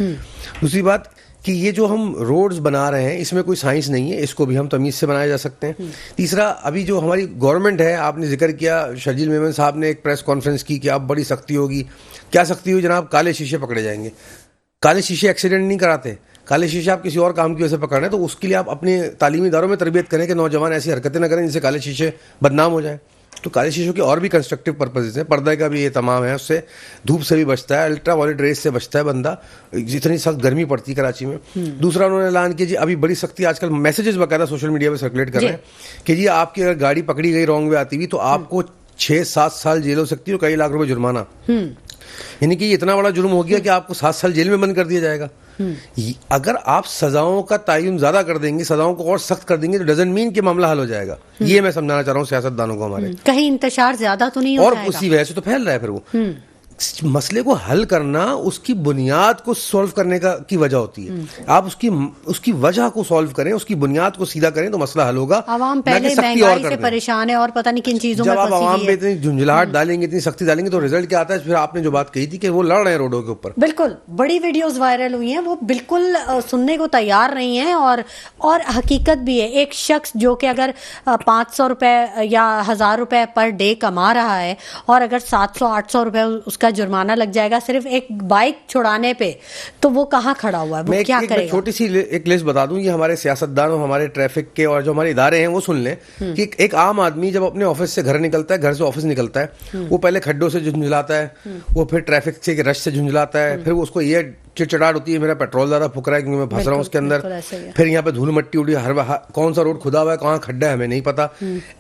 दूसरी बात कि ये जो हम रोड्स बना रहे हैं इसमें कोई साइंस नहीं है, इसको भी हम तमीज़ से बनाए जा सकते हैं। तीसरा, अभी जो हमारी गवर्नमेंट है, आपने जिक्र किया, शर्जील मेमन साहब ने एक प्रेस कॉन्फ्रेंस की कि अब बड़ी सख्ती होगी। क्या सख्ती हुई जनाब? काले शीशे पकड़े जाएंगे। काले शीशे एक्सीडेंट नहीं कराते, काले शीशे आप किसी और काम की वजह से पकड़ रहे हैं, तो उसके लिए आप अपने तालीमी इदारों में तरबियत करें कि नौजवान ऐसी हरकतें ना करें जिनसे काले शीशे बदनाम हो जाए। तो काले शीशों के और भी कंस्ट्रक्टिव पर्पजेज हैं, पर्दे का भी ये तमाम है, उससे धूप से भी बचता है, अल्ट्रा वायलेट रेस से बचता है बंदा, जितनी सख्त गर्मी पड़ती है कराची में। दूसरा, उन्होंने ऐलान किया जी अभी बड़ी सख्ती, आजकल मैसेजेस बाकायदा सोशल मीडिया पे सर्कुलेट कर रहे हैं कि जी आपकी अगर गाड़ी पकड़ी गई रॉन्ग वे आती हुई तो आपको 6-7 साल जेल हो सकती है और कई लाख रुपए जुर्माना। यानी कि इतना बड़ा जुर्म हो गया कि आपको 7 साल जेल में बंद कर दिया जाएगा। अगर आप सजाओं का तयन ज्यादा कर देंगे, सजाओं को और सख्त कर देंगे, तो डजंट मीन कि मामला हल हो जाएगा। ये मैं समझाना चाह रहा हूँ सियासतदानों को हमारे। कहीं इंतशार ज्यादा तो नहीं हो और उसी वजह से तो फैल रहा है फिर वो। मसले को हल करना उसकी बुनियाद को सॉल्व करने की वजह होती है। आप उसकी वजह को सॉल्व करें, उसकी बुनियाद को सीधा करें तो मसला हल होगा। आवाम पहले महंगाई से परेशान है और पता नहीं किन चीजों में फंसी जब आप आवाम पे इतनी झुंझलाहट डालेंगे, इतनी सख्ती डालेंगे, तो रिजल्ट क्या आता है? फिर आपने जो बात कही थी कि वो लड़ रहे हैं रोडों के ऊपर। बिल्कुल, बड़ी वीडियोस वायरल हुई हैं, वो बिल्कुल सुनने को तैयार नहीं है और हकीकत भी है। एक शख्स जो कि अगर 500 रुपए या 1000 रुपए पर डे कमा रहा है और अगर 700-800 रुपए उसका जुर्माना लग जाएगा सिर्फ एक बाइक छुड़ाने पे, तो वो कहाँ खड़ा हुआ है? वो क्या करेगा? छोटी सी एक लिस्ट बता दूं, ये हमारे सियासतदान और हमारे ट्रैफिक के और जो हमारे इदारे हैं वो सुन लें कि एक आम आदमी जब अपने ऑफिस से घर निकलता है, घर से ऑफिस निकलता है, वो पहले खड्डों से झुंझलाता है, वो फिर ट्रैफिक से रश से झुंझलाता है, फिर वो उसको ये चिड़चिड़ाहट होती है, मेरा पेट्रोल ज़्यादा फूक रहा है क्योंकि मैं फंस रहा हूँ उसके अंदर। फिर यहाँ पे धूल मट्टी उड़ी, कौन सा रोड खुदा हुआ है, कहाँ खड्डा है, हमें नहीं पता।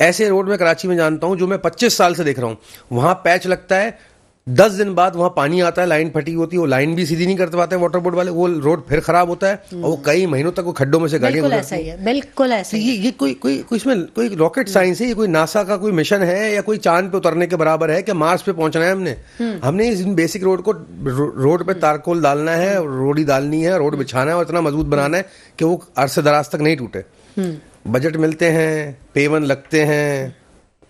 ऐसे रोड में कराची में जानता हूँ जो मैं 25 साल से देख रहा हूँ, वहाँ पैच लगता है, 10 दिन बाद वहां पानी आता है, लाइन फटी होती है, वो लाइन भी सीधी नहीं कर पाते वाटर बोर्ड वाले, वो रोड फिर खराब होता है और वो कई महीनों तक वो खड्डों में से गाड़ियां बिल्कुल ऐसा ही है, बिल्कुल ऐसा ही है। ये कोई इसमें कोई रॉकेट साइंस है, ये कोई नासा का कोई मिशन है या कोई चांद पे उतरने के बराबर है कि मार्स पे पहुंचना है हमने इस बेसिक रोड को, रोड पे तारकोल डालना है, रोडी डालनी है, रोड बिछाना है और इतना मजबूत बनाना है कि वो अरसे दराज तक नहीं टूटे। बजट मिलते हैं, पेवन लगते हैं,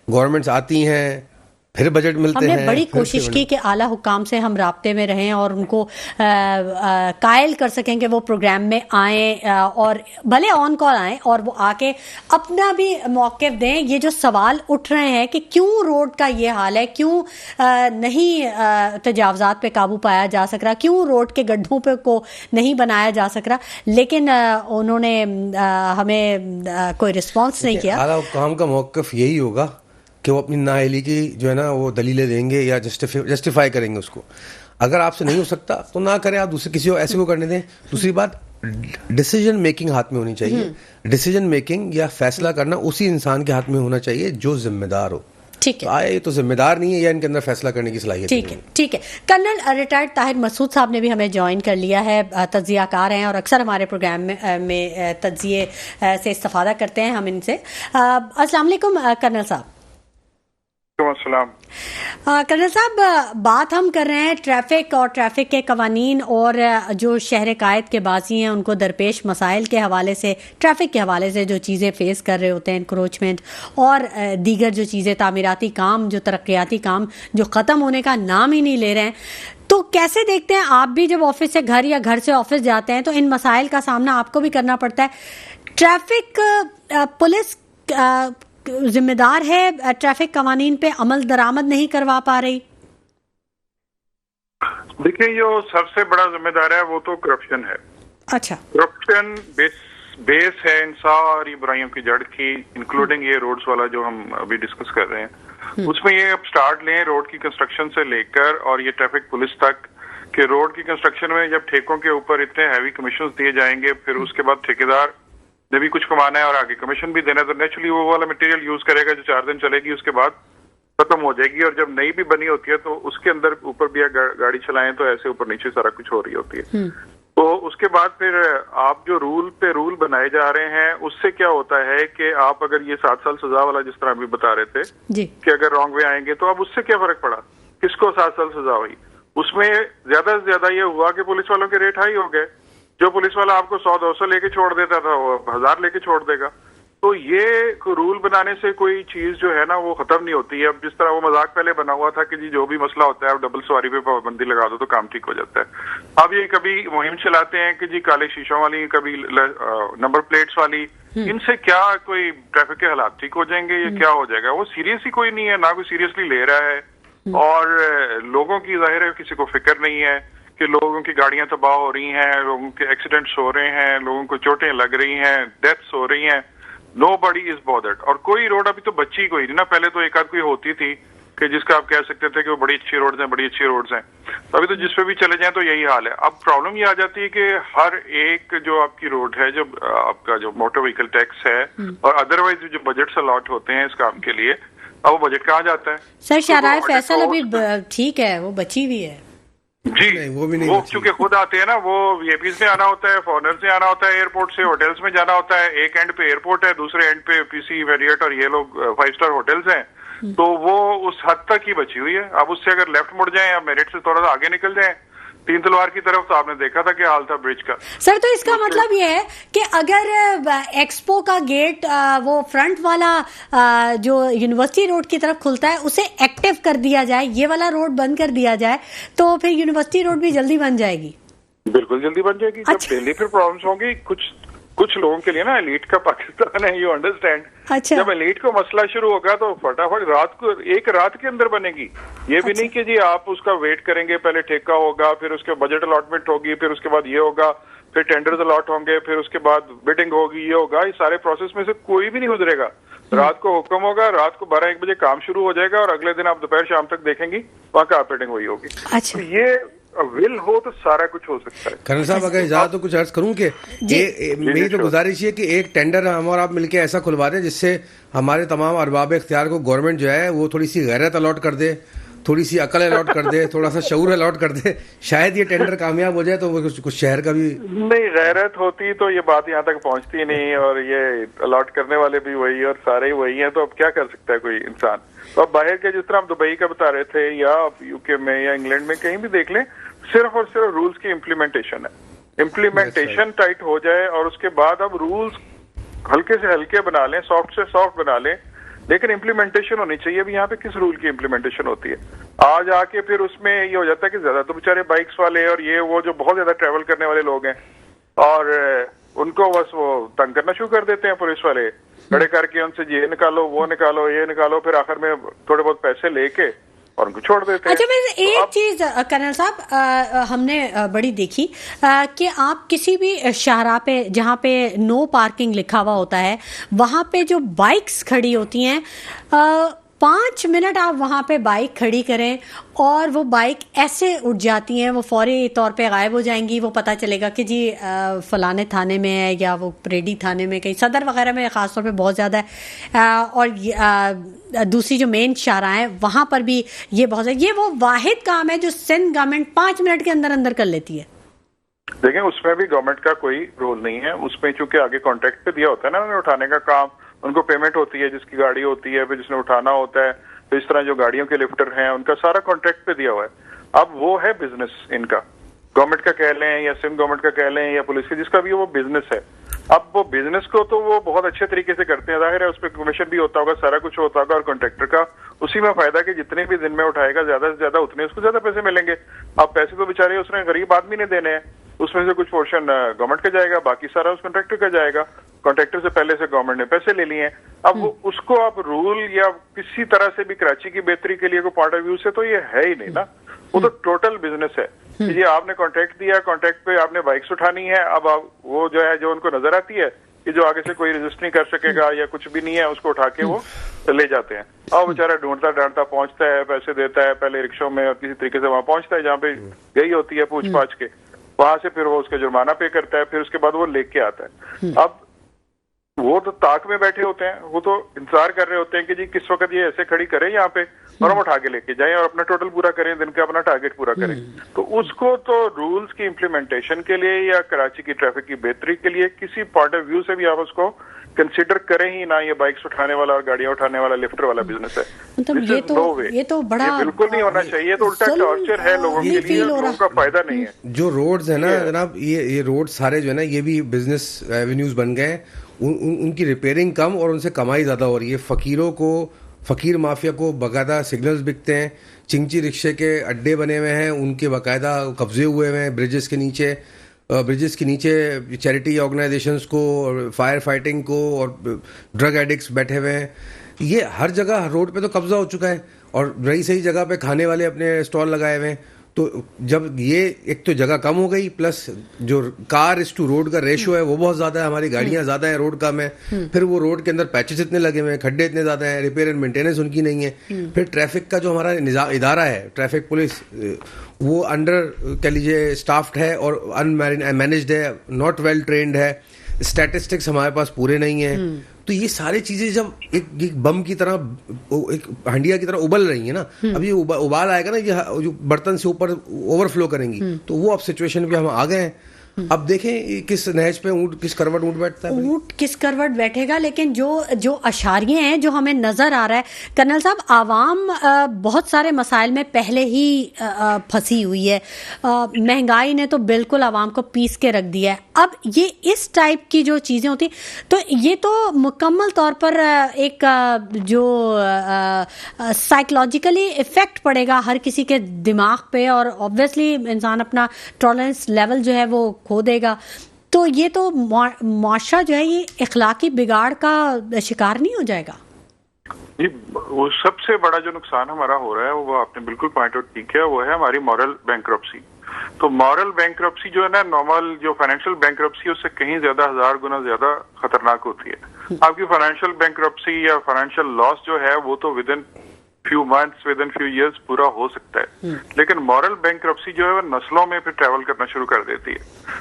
गवर्नमेंट्स आती हैं, फिर बजट मिलते हैं। हमने बड़ी कोशिश की कि आला हुक्काम से हम राब्ते में रहें और उनको कायल कर सकें कि वो प्रोग्राम में आएँ और भले ऑन कॉल आएँ और वो आके अपना भी मौक़िफ़ दें। ये जो सवाल उठ रहे हैं कि क्यों रोड का ये हाल है, क्यों नहीं तजावज़ात पे काबू पाया जा सक रहा, क्यों रोड के गड्ढों पे को नहीं बनाया जा सक रहा, लेकिन उन्होंने हमें कोई रिस्पॉन्स नहीं किया। आला हुक्काम का मौक़िफ़ यही होगा कि वो अपनी नाअहली की जो है ना वो दलीलें देंगे या जस्टिफाई करेंगे उसको। अगर आपसे नहीं हो सकता तो ना करें, आप दूसरे किसी ऐसे को करने दें। दूसरी बात, डिसीजन मेकिंग हाथ में होनी चाहिए। डिसीजन मेकिंग या फैसला करना उसी इंसान के हाथ में होना चाहिए जो जिम्मेदार हो। ठीक है, आए तो जिम्मेदार नहीं है या इनके अंदर फैसला करने की सलाहियत ठीक है, ठीक है। कर्नल रिटायर्ड ताहिर मसूद साहब ने भी हमें ज्वाइन कर लिया है, तज्जियाकार हैं और अक्सर हमारे प्रोग्राम में तज्जिये से इस्तेफादा करते हैं हम इनसे। अस्सलाम वालेकुम कर्नल साहब। कर्नल साहब, बात हम कर रहे हैं ट्रैफिक और ट्रैफिक के कवानीन और जो शहर कायद के बाजी हैं उनको दरपेश मसाइल के हवाले से, ट्रैफिक के हवाले से जो चीज़ें फेस कर रहे होते हैं, इंक्रोचमेंट और दीगर जो चीज़ें, तामीराती काम, जो तरक्याती काम जो ख़त्म होने का नाम ही नहीं ले रहे हैं, तो कैसे देखते हैं आप भी जब ऑफिस से घर या घर से ऑफिस जाते हैं तो इन मसाइल का सामना आपको भी करना पड़ता है। ट्रैफिक पुलिस जिम्मेदार है ट्रैफिक कवानीन पे अमल दरामद नहीं करवा पा रही? देखिए, जो सबसे बड़ा जिम्मेदार है वो तो करप्शन है। अच्छा, करप्शन बेस है इन सारी बुराइयों की जड़ की, इंक्लूडिंग ये रोड्स वाला जो हम अभी डिस्कस कर रहे हैं। उसमें ये अब स्टार्ट लें रोड की कंस्ट्रक्शन से लेकर और ये ट्रैफिक पुलिस तक, कि रोड की कंस्ट्रक्शन में जब ठेकों के ऊपर इतने हैवी कमीशन दिए जाएंगे, फिर उसके बाद ठेकेदार ने भी कुछ कमाना है और आगे कमीशन भी देना है, तो नेचुरली वो वाला मटेरियल यूज करेगा जो 4 दिन चलेगी, उसके बाद खत्म हो जाएगी। और जब नई भी बनी होती है तो उसके अंदर ऊपर भी गाड़ी चलाएं तो ऐसे ऊपर नीचे सारा कुछ हो रही होती है। तो उसके बाद फिर आप जो रूल बनाए जा रहे हैं उससे क्या होता है कि आप अगर ये 7 साल सजा वाला जिस तरह अभी बता रहे थे जी, कि अगर रॉन्ग वे आएंगे तो अब उससे क्या फर्क पड़ा, किसको 7 साल सजा हुई? उसमें ज्यादा से ज्यादा ये हुआ कि पुलिस वालों के रेट हाई हो गए। जो पुलिस वाला आपको 100-200 लेके छोड़ देता था वो 1000 लेके छोड़ देगा। तो ये रूल बनाने से कोई चीज जो है ना वो खत्म नहीं होती है। अब जिस तरह वो मजाक पहले बना हुआ था कि जी जो भी मसला होता है आप डबल सवारी पे पाबंदी लगा दो तो काम ठीक हो जाता है। अब ये कभी मुहिम चलाते हैं कि जी काले शीशों वाली, कभी नंबर प्लेट्स वाली, इनसे क्या कोई ट्रैफिक के हालात ठीक हो जाएंगे? ये क्या हो जाएगा? वो सीरियस ही कोई नहीं है, ना कोई सीरियसली ले रहा है और लोगों की जाहिर है किसी को फिक्र नहीं है कि लोगों की गाड़ियां तबाह हो रही हैं, लोगों के एक्सीडेंट्स हो रहे हैं, लोगों को चोटें लग रही हैं, डेथ्स हो रही हैं। Nobody is bothered। और कोई रोड अभी तो बची कोई नहीं ना, पहले तो एक आध कोई होती थी कि जिसका आप कह सकते थे कि वो बड़ी अच्छी रोड्स हैं, बड़ी अच्छी रोड्स हैं। तो अभी तो जिस पे भी चले जाएं तो यही हाल है। अब प्रॉब्लम ये आ जाती है कि हर एक जो आपकी रोड है, जो आपका जो मोटर व्हीकल टैक्स है और अदरवाइज जो बजट अलॉट होते हैं इस काम के लिए, अब वो बजट कहाँ जाता है? सर शराय फैसल अभी ठीक है, वो बची हुई है जी, वो भी नहीं, वो क्योंकि खुद आते हैं ना, वो वीआईपीज में आना होता है, फॉरनर से आना होता है, एयरपोर्ट से होटल्स में जाना होता है। एक एंड पे एयरपोर्ट है, दूसरे एंड पे पीसी, मैरियट और ये लोग 5 स्टार होटल्स हैं। तो वो उस हद तक ही बची हुई है। अब उससे अगर लेफ्ट मुड़ जाएं या मेरिट से थोड़ा सा आगे निकल जाएं तीन तलवार की तरफ, तो आपने देखा था क्या हाल था ब्रिज का। सर तो इसका मतलब ये है कि अगर एक्सपो का गेट वो फ्रंट वाला जो यूनिवर्सिटी रोड की तरफ खुलता है उसे एक्टिव कर दिया जाए, ये वाला रोड बंद कर दिया जाए, तो फिर यूनिवर्सिटी रोड भी जल्दी बन जाएगी। बिल्कुल जल्दी बन जाएगी। अच्छा। जब दिल्ली फिर प्रॉब्लम्स होंगी कुछ लोगों के लिए ना, एलीट का पाकिस्तान है, यू अंडरस्टैंड। अच्छा। जब एलीट को मसला शुरू होगा तो फटाफट एक रात के अंदर बनेगी। ये भी नहीं कि जी आप उसका वेट करेंगे, पहले ठेका होगा, फिर उसके बजट अलॉटमेंट होगी, फिर उसके बाद ये होगा, फिर टेंडर्स अलॉट होंगे, फिर उसके बाद बिडिंग होगी, ये होगा। इस सारे प्रोसेस में से कोई भी नहीं गुजरेगा। रात को हुक्म होगा, रात को 12-1 बजे काम शुरू हो जाएगा और अगले दिन आप दोपहर शाम तक देखेंगी वहाँ का ऑपरेटिंग हुई होगी। अच्छा। तो ये विल हो तो सारा कुछ हो सकता है। कर्नल साहब अगर ज्यादा तो कुछ अर्ज करूं कि मेरी तो गुजारिश है कि एक टेंडर हम और आप मिलके ऐसा खुलवा दें जिससे हमारे तमाम अरबाब इख्तियार को गवर्नमेंट जो है वो थोड़ी सी गैरत अलॉट कर दे, थोड़ी सी अकल अलॉट कर दे, थोड़ा सा शऊर अलॉट कर दे, शायद ये टेंडर कामयाब हो जाए तो वो कुछ शहर का भी नहीं। गैरत होती तो ये बात यहाँ तक पहुँचती नहीं, और ये अलॉट करने वाले भी वही और सारे ही वही हैं, तो अब क्या कर सकता है कोई इंसान। तो अब बाहर के जिस तरह हम दुबई का बता रहे थे या यूके में या इंग्लैंड में कहीं भी देख लें, सिर्फ और सिर्फ रूल्स की इम्प्लीमेंटेशन है। इम्प्लीमेंटेशन टाइट हो जाए और उसके बाद अब रूल्स हल्के से हल्के बना लें, सॉफ्ट से सॉफ्ट बना लें, लेकिन इम्प्लीमेंटेशन होनी चाहिए। अभी यहाँ पे किस रूल की इम्प्लीमेंटेशन होती है? आज आके फिर उसमें ये हो जाता है कि ज्यादा तो बेचारे बाइक्स वाले और ये वो जो बहुत ज्यादा ट्रैवल करने वाले लोग हैं, और उनको बस वो तंग करना शुरू कर देते हैं पुलिस वाले, खड़े करके उनसे ये निकालो, वो निकालो, ये निकालो, फिर आखिर में थोड़े बहुत पैसे लेके और उनको छोड़ देते हैं। अच्छा, मैं एक चीज कर्नल साहब हमने बड़ी देखी कि आप किसी भी शाहराह पे जहाँ पे नो पार्किंग लिखा हुआ होता है, वहाँ पे जो बाइक्स खड़ी होती हैं, 5 मिनट आप वहाँ पे बाइक खड़ी करें और वो बाइक ऐसे उठ जाती हैं, वो फौरी तौर पे गायब हो जाएंगी। वो पता चलेगा कि जी फलाने थाने में है या वो परेडी थाने में, कहीं सदर वगैरह में ख़ासतौर पे बहुत ज़्यादा है, और दूसरी जो मेन शाहराह है वहाँ पर भी ये बहुत है। ये वो वाहिद काम है जो सिंध गवर्नमेंट 5 मिनट के अंदर अंदर कर लेती है। देखें, उसमें भी गवर्नमेंट का कोई रोल नहीं है। उसमें चूंकि आगे कॉन्ट्रैक्ट पे दिया होता है ना उठाने का काम, उनको पेमेंट होती है, जिसकी गाड़ी होती है, फिर जिसने उठाना होता है, तो इस तरह जो गाड़ियों के लिफ्टर हैं उनका सारा कॉन्ट्रैक्ट पे दिया हुआ है। अब वो है बिजनेस इनका, गवर्नमेंट का कह लें या सिंध गवर्नमेंट का कह लें या पुलिस की, जिसका भी वो बिजनेस है। अब वो बिजनेस को तो वो बहुत अच्छे तरीके से करते हैं, जाहिर है उस पर कमीशन भी होता होगा, सारा कुछ होता होगा, और कॉन्ट्रैक्टर का उसी में फायदा कि जितने भी दिन में उठाएगा ज्यादा से ज्यादा उतने उसको ज्यादा पैसे मिलेंगे। अब पैसे तो बेचारे उसने गरीब आदमी ने देने हैं, उसमें से कुछ पोर्शन गवर्नमेंट का जाएगा, बाकी सारा उस कॉन्ट्रैक्टर का जाएगा। कॉन्ट्रैक्टर से पहले से गवर्नमेंट ने पैसे ले लिए हैं। अब उसको आप रूल या किसी तरह से भी कराची की बेहतरी के लिए कोई पॉइंट ऑफ व्यू से तो ये है ही नहीं ना, वो तो टोटल बिजनेस है। ये आपने कॉन्ट्रैक्ट दिया, कॉन्ट्रैक्ट पे आपने बाइक्स उठानी है, अब आप वो जो है जो उनको नजर आती है कि जो आगे से कोई रजिस्टर नहीं कर सकेगा या कुछ भी नहीं है, उसको उठा के वो ले जाते हैं। और बेचारा ढूंढता डांटता पहुंचता है, पैसे देता है पहले रिक्शों में और किसी तरीके से वहां पहुंचता है जहाँ पे गई होती है पूछ पाछ के, वहां से फिर वो उसका जुर्माना पे करता है, फिर उसके बाद वो लेके आता है। अब वो तो ताक में बैठे होते हैं, वो तो इंतजार कर रहे होते हैं कि जी किस वक्त ये ऐसे खड़ी करें यहाँ पे और हम उठा के लेके जाएं और अपना टोटल पूरा करें, दिन का अपना टारगेट पूरा करें। तो उसको तो रूल्स की इम्प्लीमेंटेशन के लिए या कराची की ट्रैफिक की बेहतरी के लिए किसी पॉइंट ऑफ व्यू से भी आप उसको कंसीडर करें ही ना। ये बाइक्स उठाने वाला और गाड़ियां उठाने वाला लिफ्टर वाला बिजनेस है, मतलब ये तो बड़ा बिल्कुल नहीं होना चाहिए। तो उल्टा टॉर्चर है लोगों के लिए, लोगों का फायदा नहीं है। जो रोड्स है ना जनाब, ये रोड सारे जो है ना, ये भी बिजनेस एवेन्यूज बन गए हैं। उनकी रिपेयरिंग कम और उनसे कमाई ज़्यादा हो रही है। फ़कीरों को, फ़कीर माफिया को बाकायदा सिग्नल्स बिकते हैं, चिंची रिक्शे के अड्डे बने हुए हैं, उनके बाकायदा कब्जे हुए हुए हैं ब्रिजेस के नीचे चैरिटी ऑर्गेनाइजेशंस को और फायर फाइटिंग को और ड्रग एडिक्ट्स बैठे हुए हैं। ये हर जगह रोड पे तो कब्जा हो चुका है, और रही सही जगह पे खाने वाले अपने स्टॉल लगाए हुए हैं। तो जब ये एक तो जगह कम हो गई, प्लस जो कार इस टू रोड का रेशो है वो बहुत ज़्यादा है, हमारी गाड़ियाँ ज़्यादा है, रोड कम है, फिर वो रोड के अंदर पैचेस इतने लगे हुए हैं, खड्डे इतने ज़्यादा हैं, रिपेयर एंड मेंटेनेंस उनकी नहीं है। फिर ट्रैफिक का जो हमारा इदारा है, ट्रैफिक पुलिस, वो अंडर कह लीजिए स्टाफ्ड है और अनमैनेज्ड है, नॉट वेल ट्रेंड है, स्टैटिस्टिक्स हमारे पास पूरे नहीं है। तो ये सारी चीजें जब एक बम की तरह, एक हंडिया की तरह उबल रही है ना, अब ये उबाल आएगा ना, ये जो बर्तन से ऊपर ओवरफ्लो करेंगी, तो वो अब सिचुएशन पे हम आ गए हैं। अब देखें किस नहज पे ऊंट किस करवट ऊंट बैठता है, ऊंट किस करवट बैठेगा। लेकिन जो अशारिये हैं जो हमें नजर आ रहा है कर्नल साहब, आवाम बहुत सारे मसाइल में पहले ही फंसी हुई है। महंगाई ने तो बिल्कुल आवाम को पीस के रख दिया है। अब ये इस टाइप की जो चीजें होती, तो ये तो मुकम्मल तौर पर एक जो साइकोलॉजिकली इफेक्ट पड़ेगा हर किसी के दिमाग पे, और ऑब्वियसली इंसान अपना टॉलरेंस लेवल जो है वो खो देगा। तो ये तो मुआशरा जो है ये इखलाकी बिगाड़ का शिकार नहीं हो जाएगा? जी, वो सबसे बड़ा जो नुकसान हमारा हो रहा है वो आपने बिल्कुल पॉइंट आउट ठीक है, वो है हमारी मॉरल बैंकरप्सी। तो मॉरल बैंकरप्सी जो है ना, नॉर्मल जो फाइनेंशियल बैंकरप्सी उससे कहीं ज्यादा 1000 गुना ज्यादा खतरनाक होती है। आपकी फाइनेंशियल बैंकरप्सी या फाइनेंशियल लॉस जो है वो तो with in few months, with in few years पूरा हो सकता है। लेकिन मॉरल बैंक्रप्सी जो है वो नस्लों में फिर ट्रैवल करना शुरू कर देती है।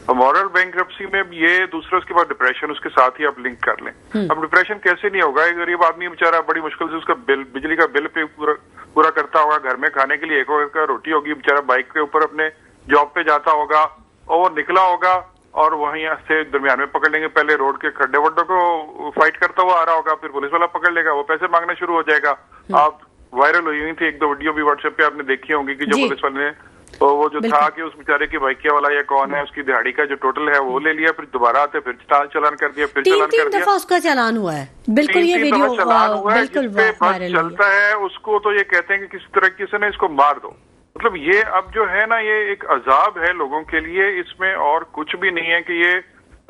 और मॉरल बैंक्रप्सी में ये दूसरा, उसके बाद डिप्रेशन, उसके साथ ही आप लिंक कर लें। अब डिप्रेशन कैसे नहीं होगा? एक गरीब आदमी बेचारा बड़ी मुश्किल से उसका बिल, बिजली का बिल पे पूरा करता होगा, घर में खाने के लिए एक वक्त का रोटी होगी, बेचारा बाइक के ऊपर अपने जॉब पे जाता होगा और वो निकला होगा और वहीं से दरमियान में पकड़ लेंगे। पहले रोड के खड्डे वड्डों को फाइट करता हुआ आ रहा होगा, फिर पुलिस वाला पकड़ लेगा, वो पैसे मांगना शुरू हो जाएगा। आप वायरल हुई थी एक दो वीडियो भी व्हाट्सएप पे आपने देखी होंगी कि जो पुलिस वाले ने तो वो जो था कि उस बेचारे की बाइकिया वाला या कौन है, उसकी दिहाड़ी का जो टोटल है वो ले लिया, फिर दोबारा आते फिर चालान कर दिया, फिर चालान कर दिया। दफा उसका चालान हुआ है। बिल्कुल ये वीडियो बिल्कुल वायरल चलता है। उसको तो ये कहते हैं कि किसी तरीके से ना इसको मार दो। मतलब ये अब जो है ना, ये एक अजाब है लोगों के लिए, इसमें और कुछ भी नहीं है कि ये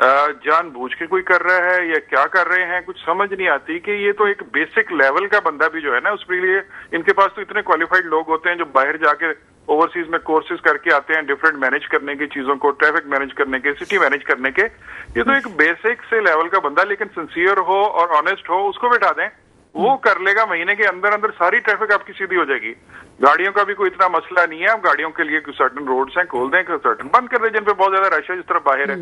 जानबूझ के कोई कर रहा है या क्या कर रहे हैं, कुछ समझ नहीं आती कि ये तो एक बेसिक लेवल का बंदा भी जो है ना, उसके लिए इनके पास तो इतने क्वालिफाइड लोग होते हैं जो बाहर जाके ओवरसीज में कोर्सेज करके आते हैं डिफरेंट मैनेज करने की चीजों को, ट्रैफिक मैनेज करने के, सिटी मैनेज करने के। ये तो एक बेसिक से लेवल का बंदा, लेकिन सिंसियर हो और ऑनेस्ट हो, उसको बैठा दें, वो कर लेगा। महीने के अंदर अंदर सारी ट्रैफिक आपकी सीधी हो जाएगी। गाड़ियों का भी कोई इतना मसला नहीं है। आप गाड़ियों के लिए सर्टन रोड्स हैं, खोल दें, सर्टन बंद कर दें जिन पे बहुत ज्यादा रश है, जिस तरह बाहर है।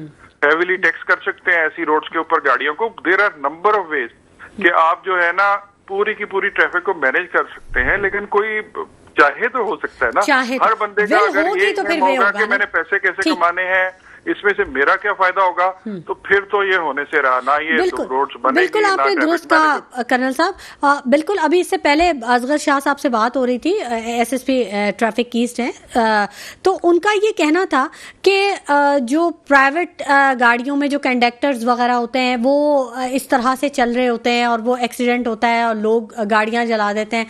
हेवीली टैक्स कर सकते हैं ऐसी रोड्स के ऊपर गाड़ियों को। There are number of ways कि आप जो है ना पूरी की पूरी ट्रैफिक को मैनेज कर सकते हैं। लेकिन कोई चाहे तो हो सकता है ना, हर बंदे का अगर ये होगा कि मैंने पैसे कैसे कमाने हैं, इसमें से मेरा क्या फायदा होगा, तो फिर तो ये होने से रहा ना, ये रोड्स बनेगी। बिल्कुल आपने दुरुस्त कहा कर्नल साहब। बिल्कुल अभी इससे पहले असगर शाह साहब से बात हो रही थी, एसएसपी ट्रैफिक ईस्ट हैं, तो उनका ये कहना था कि जो प्राइवेट गाड़ियों में जो कंडक्टर्स वगैरह होते हैं वो इस तरह से चल रहे होते हैं और वो एक्सीडेंट होता है और लोग गाड़ियां जला देते हैं,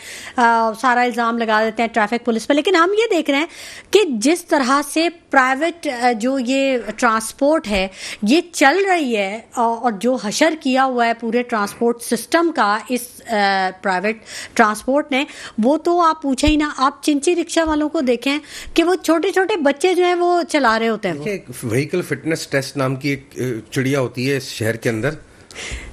सारा इल्जाम लगा देते हैं ट्रैफिक पुलिस पर। लेकिन हम ये देख रहे हैं कि जिस तरह से प्राइवेट जो ये ट्रांसपोर्ट है ये चल रही है और जो हशर किया हुआ है पूरे ट्रांसपोर्ट सिस्टम का इस प्राइवेट ट्रांसपोर्ट ने, वो तो आप पूछे ही ना। आप चिंची रिक्शा वालों को देखें कि वो छोटे छोटे बच्चे जो हैं वो चला रहे होते हैं। एक व्हीकल फिटनेस टेस्ट नाम की एक चिड़िया होती है इस शहर के अंदर,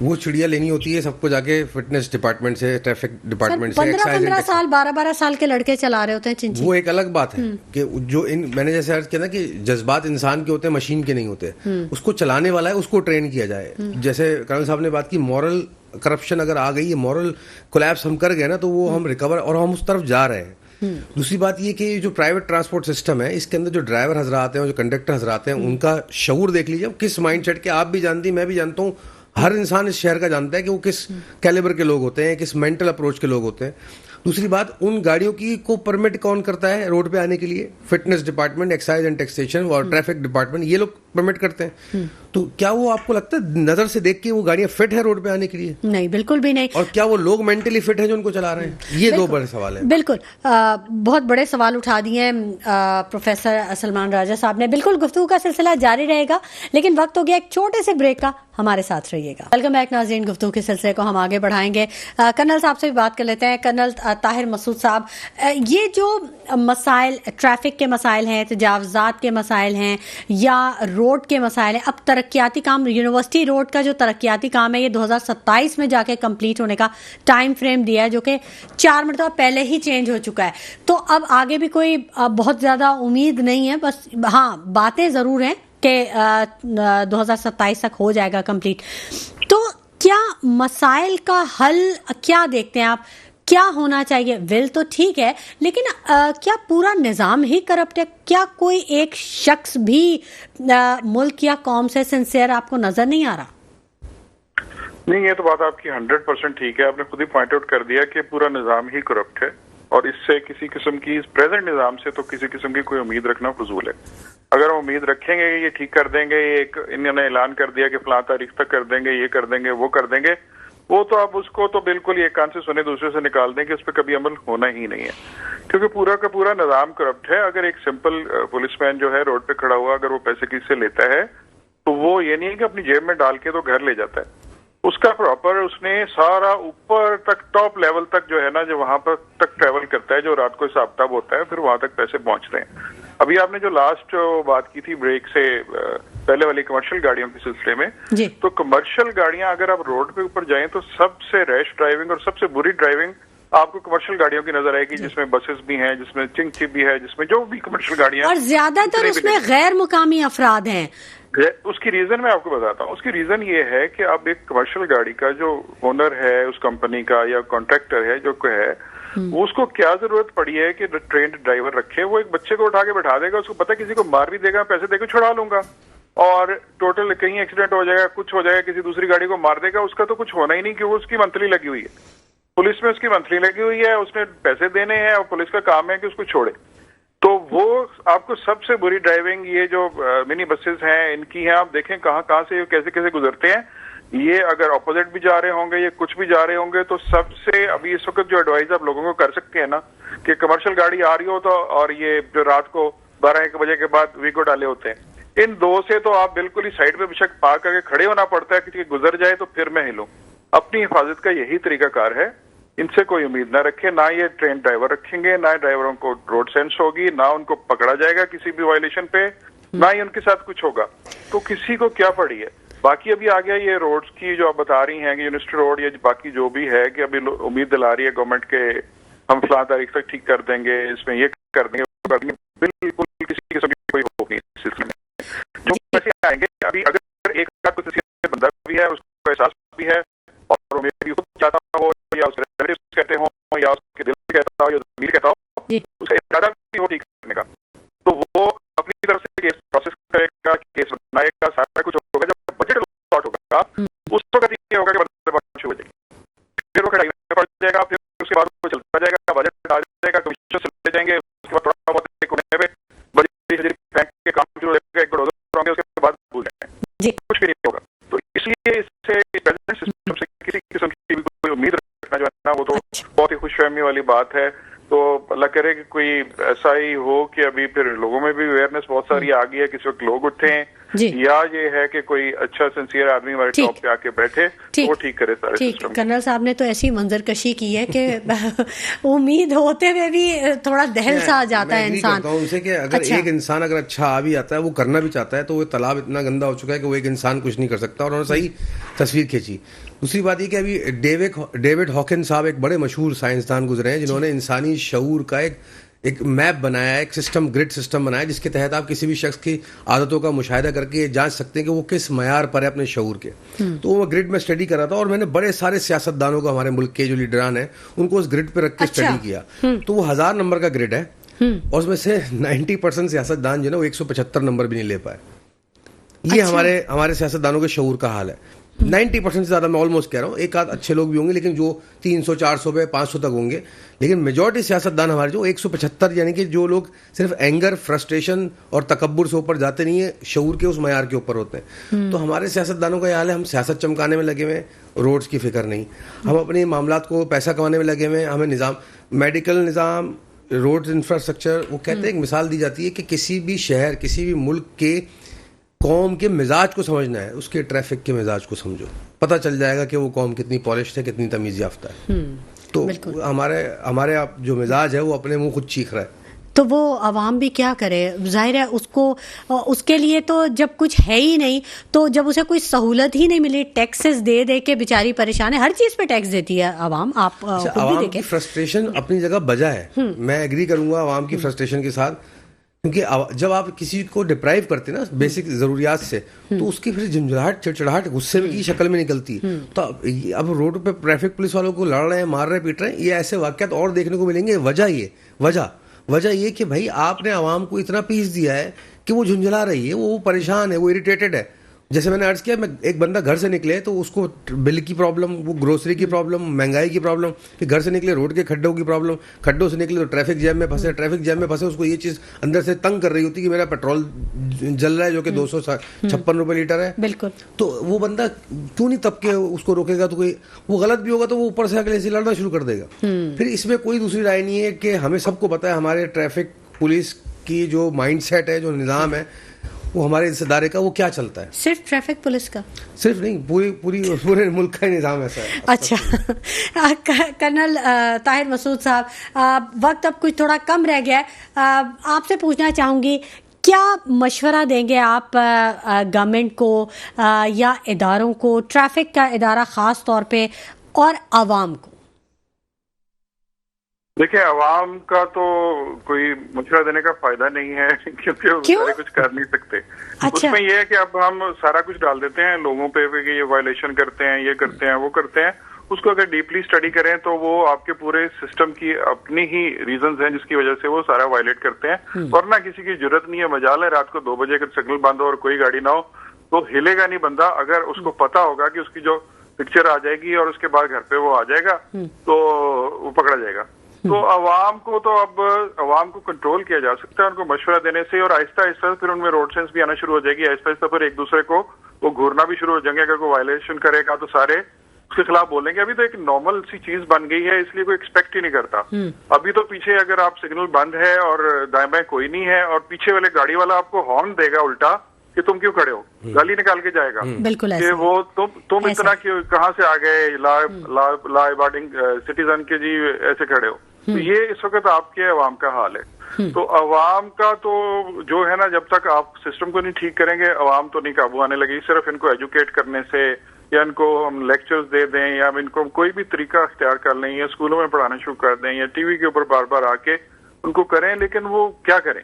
वो चिड़िया लेनी होती है सबको जाके फिटनेस डिपार्टमेंट से, ट्रैफिक डिपार्टमेंट से। 15 साल 12 साल के लड़के चला रहे होते हैं चिंची। वो एक अलग बात है कि जो मैंने जैसे अर्ज किया ना कि जज्बात इंसान के होते हैं, मशीन के नहीं होते। उसको चलाने वाला है, उसको ट्रेन किया जाए। जैसे कर्नल साहब ने बात की, मॉरल करप्शन अगर आ गई है, मॉरल कोलैप्स हम कर गए ना, तो वो हम रिकवर और हम उस तरफ जा रहे हैं। दूसरी बात ये कि जो प्राइवेट ट्रांसपोर्ट सिस्टम है, इसके अंदर जो ड्राइवर हजरात हैं और जो कंडक्टर हजरात हैं, उनका शऊर देख लीजिए किस माइंडसेट के। आप भी जानती, मैं भी जानता हूँ, हर इंसान इस शहर का जानता है कि वो किस कैलिबर के लोग होते हैं, किस मेंटल अप्रोच के लोग होते हैं। दूसरी बात, उन गाड़ियों की को परमिट कौन करता है रोड पे आने के लिए? Fitness department, excise and taxation और ट्रैफिक डिपार्टमेंट, ये लोग परमिट करते हैं। तो क्या वो आपको लगता है नजर से देख के वो गाड़ियां फिट है रोड पे आने के लिए? नहीं, बिल्कुल भी नहीं। और क्या वो लोग मेंटली फिट है जो उनको चला रहे हैं? ये दो बड़े सवाल है। बिल्कुल बहुत बड़े सवाल उठा दिए हैं प्रोफेसर सलमान राजा साहब ने। बिल्कुल गुफ्तगू का सिलसिला जारी रहेगा, लेकिन वक्त हो गया एक छोटे से ब्रेक का। हमारे साथ रहिएगा। वेलकम बैक नाज़रीन, गुफ्तगू के सिलसिले को हम आगे बढ़ाएंगे। कर्नल साहब से भी बात कर लेते हैं। कर्नल ताहिर मसूद साहब, ये जो मसाइल ट्रैफिक के मसाइल हैं, तजावज़ात के मसाइल हैं या रोड के मसाइल हैं, अब तरक्याती काम, यूनिवर्सिटी रोड का जो तरक्याती काम है ये 2027 में जाके कंप्लीट होने का टाइम फ्रेम दिया है, जो कि 4 मरतबा पहले ही चेंज हो चुका है। तो अब आगे भी कोई बहुत ज़्यादा उम्मीद नहीं है, बस हाँ बातें ज़रूर हैं कि 2027 तक हो जाएगा कंप्लीट। तो क्या मसाइल का हल क्या देखते हैं आप? क्या होना चाहिए? विल तो ठीक है, लेकिन क्या पूरा निज़ाम ही करप्ट है? क्या कोई एक शख्स भी मुल्क या कौम से सिंसियर आपको नजर नहीं आ रहा? नहीं, ये तो बात आपकी 100% ठीक है। आपने खुद ही पॉइंट आउट कर दिया कि पूरा निज़ाम ही करप्ट है और इससे किसी किस्म की, इस प्रेजेंट निज़ाम से तो किसी किस्म की कोई उम्मीद रखना फजूल है। अगर हम उम्मीद रखेंगे ये ठीक कर देंगे, इन्होंने ऐलान कर दिया कि फलां तारीख तक कर देंगे, ये कर देंगे, वो कर देंगे, वो तो आप उसको तो बिल्कुल एक कान से सुने दूसरे से निकाल दें कि उस पर कभी अमल होना ही नहीं है, क्योंकि पूरा का पूरा निज़ाम करप्ट है। अगर एक सिंपल पुलिसमैन जो है रोड पे खड़ा हुआ, अगर वो पैसे किसी से लेता है तो वो ये नहीं है कि अपनी जेब में डाल के तो घर ले जाता है, उसका प्रॉपर उसने सारा ऊपर तक टॉप लेवल तक जो है ना, जो वहां पर तक ट्रेवल करता है, जो रात को हिसाब किताब होता है, फिर वहां तक पैसे पहुंचते हैं। अभी आपने जो लास्ट बात की थी ब्रेक से पहले वाली कमर्शियल गाड़ियों के सिलसिले में, तो कमर्शियल गाड़ियां अगर आप रोड पे ऊपर जाएं तो सबसे रैश ड्राइविंग और सबसे बुरी ड्राइविंग आपको कमर्शियल गाड़ियों की नजर आएगी, जिसमें बसेस भी हैं, जिसमें चिंग चिप भी है, जिसमें जो भी कमर्शियल गाड़ियां, और ज्यादातर उसमें गैर मुकामी अफराद हैं। उसकी रीजन मैं आपको बताता हूँ। उसकी रीजन ये है कि अब एक कमर्शियल गाड़ी का जो ओनर है उस कंपनी का या कॉन्ट्रैक्टर है जो है, वो उसको क्या जरूरत पड़ी है कि ट्रेन्ड ड्राइवर रखे? वो एक बच्चे को उठा के बैठा देगा, उसको पता है किसी को मार भी देगा, पैसे देकर छुड़ा लूंगा, और टोटल कहीं एक्सीडेंट हो जाएगा, कुछ हो जाएगा, किसी दूसरी गाड़ी को मार देगा, उसका तो कुछ होना ही नहीं, क्योंकि उसकी मंथली लगी हुई है, पुलिस में उसकी मंथली लगी हुई है, उसने पैसे देने हैं और पुलिस का काम है कि उसको छोड़े। तो वो आपको सबसे बुरी ड्राइविंग ये जो मिनी बसेस हैं इनकी है। आप देखें कहाँ कहाँ से कैसे कैसे गुजरते हैं ये। अगर ऑपोजिट भी जा रहे होंगे या कुछ भी जा रहे होंगे तो सबसे अभी इस वक्त जो एडवाइस आप लोगों को कर सकते हैं ना, कि कमर्शियल गाड़ी आ रही हो तो, और ये जो रात को 12-1 बजे के बाद वीगो डाले होते हैं, इन दो से तो आप बिल्कुल ही साइड पे बेशक पार्क करके खड़े होना पड़ता है, किसी गुजर जाए तो फिर मैं हिलूं। अपनी हिफाजत का यही तरीकाकार है। इनसे कोई उम्मीद ना रखे, ना ये ट्रेन ड्राइवर रखेंगे, ना ड्राइवरों को रोड सेंस होगी, ना उनको पकड़ा जाएगा किसी भी वायलेशन पे, ना ही उनके साथ कुछ होगा। तो किसी को क्या पड़ी है। बाकी अभी आ गया ये रोड्स की जो आप बता रही हैं कि यूनिवर्सिटी रोड या बाकी जो भी है, कि अभी उम्मीद दिला रही है गवर्नमेंट के हम फलां तारीख तक ठीक कर देंगे, इसमें ये कर देंगे, बिल्कुल किसी किस्म की कोई होगी इस सिलसिले में। जो पैसे आएंगे, अभी अगर एक बंदा भी है, उसको एहसास भी है, और वो मेरी खुद चाहता हो या उसके रिलेटिव्स कहते हो या उसके दिल में कहता हो या ज़मीर कहता हो, उसका इरादा भी हो ठीक करने का, तो वो अपनी तरफ से केस प्रोसेस करेगा, केस बनाएगा, सारा कुछ होगा। जब बजट लॉट होगा उस वक्त ये होगा कि बंदरबाजी शुरू हो जाएगी, फिर वो खड़ाई में पड़ जाएगा, फिर उसके बाद वो चलता जाएगा, बजट आ जाएगा, कमीशन चले जाएंगे, उसके बाद थोड़ा बहुत एक कोने पे बजट बैंक के काम शुरू हो जाएगा, 1 करोड़ होंगे, उसके बाद भूल जाएंगे, कुछ भी नहीं होगा। तो इसलिए इससे प्रेजेंट सिस्टम से किसी किस्म की कोई उम्मीद रखना जो है ना, वो तो बहुत ही खुशफहमी वाली बात है। तो अल्लाह करे कि कोई ऐसा ही हो कि अभी फिर लोगों में भी अवेयरनेस बहुत सारी आ गई है, किसी वक्त लोग उठे हैं, या ये है कि कोई अच्छा सिंसियर आदमी हमारे टॉप पे आके बैठे तो वो ठीक करे सारे सिस्टम। कर्नल साहब ने तो ऐसी मंजरकशी की है कि उम्मीद होते हुए भी थोड़ा दहल सा आ जाता है इंसान उनसे कि अगर एक इंसान अगर अच्छा आ भी आता है, वो करना भी चाहता है, तो वो तालाब इतना गंदा हो चुका है कि वो एक इंसान कुछ नहीं कर सकता, और उन्होंने सही तस्वीर खींची। दूसरी बात ये कि अभी डेविड हॉकिंस साहब एक बड़े मशहूर साइंसदान गुजरे हैं, जिन्होंने इंसानी शऊर का एक मैप बनाया, एक सिस्टम, ग्रिड सिस्टम बनाया, जिसके तहत आप किसी भी शख्स की आदतों का मुशाहिदा करके जांच सकते हैं कि वो किस मयार पर है अपने शऊर के। तो वो ग्रिड में स्टडी कर रहा था, और मैंने बड़े सारे सियासतदानों को, हमारे मुल्क के जो लीडरान हैं, उनको उस ग्रिड पर रख के स्टडी किया। तो वो 1000 नंबर का ग्रिड है, और उसमें से 90% सियासतदान जो है ना, वो 175 नंबर भी नहीं ले पाए। ये हमारे सियासतदानों के शऊर का हाल है। 90% से ज्यादा, मैं ऑलमोस्ट कह रहा हूँ, एक आध अच्छे लोग भी होंगे, लेकिन जो 300-400 पे 500 तक होंगे, लेकिन मेजॉरिटी सियासतदान हमारे जो 175, यानी कि जो लोग सिर्फ एंगर, फ्रस्ट्रेशन और तकब्बुर से ऊपर जाते नहीं है, शऊर के उस मयार के ऊपर होते हैं। तो हमारे सियासतदानों का हाल है, हम सियासत चमकाने में लगे हुए, रोड्स की फिक्र नहीं, हम अपने मामलात को पैसा कमाने में लगे हुए, हमें निज़ाम, मेडिकल निज़ाम, रोड इंफ्रास्ट्रक्चर, वो कहते हैं, एक मिसाल दी जाती है कि किसी भी शहर, किसी भी मुल्क के कौम के मिजाज को समझना है, उसके ट्रैफिक के मिजाज को समझो, पता चल जाएगा कि वो कौम कितनी पॉलिश्ड है, कितनी तमीज़ याफ्ता है। तो हमारे आप जो मिजाज है वो अपने मुंह खुद चीख रहा है। तो वो आवाम भी क्या करे, जाहिर है उसके लिए तो जब कुछ है ही नहीं, तो जब उसे कोई सहूलत ही नहीं मिली, टैक्सेस दे दे के बेचारी परेशान है, हर चीज़ पे टैक्स देती है आवाम। आप आवाम की फ्रस्ट्रेशन अपनी जगह बजा है, मैं एग्री करूंगा आवाम की फ्रस्ट्रेशन के साथ, क्योंकि जब आप किसी को डिप्राइव करते हैं ना बेसिक जरूरियात से, तो उसकी फिर झंझलाहट, चिड़चिड़ाहट गुस्से की शक्ल में निकलती है। तो अब रोड पे ट्रैफिक पुलिस वालों को लड़ रहे हैं, मार रहे हैं, पीट रहे हैं, ये ऐसे वाकयात और देखने को मिलेंगे। वजह ये कि भाई आपने आवाम को इतना पीस दिया है कि वो झुंझला रही है, वो परेशान है, वो इरिटेटेड है। जैसे मैंने अर्ज किया, मैं एक बंदा घर से निकले तो उसको बिल की प्रॉब्लम, वो ग्रोसरी की प्रॉब्लम, महंगाई की प्रॉब्लम, फिर घर से निकले रोड के खड्डों की प्रॉब्लम, खड्डों से निकले तो ट्रैफिक जैम में फंसे, उसको ये चीज़ अंदर से तंग कर रही होती कि मेरा पेट्रोल जल रहा है जो कि 256 रुपये लीटर है। बिल्कुल। तो वो बंदा क्यों नहीं तब के उसको रोकेगा? तो कोई वो गलत भी होगा तो वो ऊपर से अगले से लड़ना शुरू कर देगा। फिर इसमें कोई दूसरी राय नहीं है कि हमें सबको पता है हमारे ट्रैफिक पुलिस की जो माइंडसेट है, जो निज़ाम है, वो हमारे इस इदारे का वो क्या चलता है। सिर्फ ट्रैफिक पुलिस का सिर्फ नहीं, पूरे मुल्क का निज़ाम ऐसा है। अच्छा कर्नल ताहिर मसूद साहब, वक्त अब कुछ थोड़ा कम रह गया है, आपसे पूछना चाहूँगी, क्या मशवरा देंगे आप गवर्नमेंट को या इदारों को, ट्रैफिक का इदारा ख़ास तौर पे, और आवाम को? देखिए, आवाम का तो कोई मशवरा देने का फायदा नहीं है क्योंकि वो सारे कुछ कर नहीं सकते। अच्छा। उसमें ये है कि अब हम सारा कुछ डाल देते हैं लोगों पे कि ये वायलेशन करते हैं, ये करते हैं, वो करते हैं। उसको अगर डीपली स्टडी करें तो वो आपके पूरे सिस्टम की अपनी ही रीजंस हैं जिसकी वजह से वो सारा वायलेट करते हैं। और ना किसी की जरूरत नहीं है, मजाल है रात को 2 बजे अगर सिग्नल बंद हो और कोई गाड़ी ना हो तो हिलेगा नहीं बंदा। अगर उसको पता होगा कि उसकी जो पिक्चर आ जाएगी और उसके बाद घर पे वो आ जाएगा तो वो पकड़ा जाएगा। तो अवाम को तो अब अवाम को कंट्रोल किया जा सकता है उनको मशवरा देने से, और आहिस्ता आहिस्ता फिर उनमें रोड सेंस भी आना शुरू हो जाएगी। आहिस्ता आहिस्ता फिर एक दूसरे को वो घूरना भी शुरू हो जाएंगे। अगर कोई वायलेशन करेगा तो सारे उसके खिलाफ बोलेंगे। अभी तो एक नॉर्मल सी चीज बन गई है, इसलिए कोई एक्सपेक्ट ही नहीं करता। अभी तो पीछे अगर आप सिग्नल बंद है और दाएं बाएं कोई नहीं है और पीछे वाले गाड़ी वाला आपको हॉर्न देगा उल्टा कि तुम क्यों खड़े हो, गाली निकाल के जाएगा बिल्कुल कि वो तुम इतना क्यों, कहाँ से आ गए लॉ अबाइडिंग सिटीजन के जी ऐसे खड़े हो। तो ये इस वक्त आपके अवाम का हाल है। तो अवाम का तो जो है ना, जब तक आप सिस्टम को नहीं ठीक करेंगे अवाम तो नहीं काबू आने लगी। सिर्फ इनको एजुकेट करने से या इनको हम लेक्चर्स दे दें या इनको कोई भी तरीका अख्तियार कर लें या स्कूलों में पढ़ाना शुरू कर दें या टीवी के ऊपर बार बार आके उनको करें, लेकिन वो क्या करें।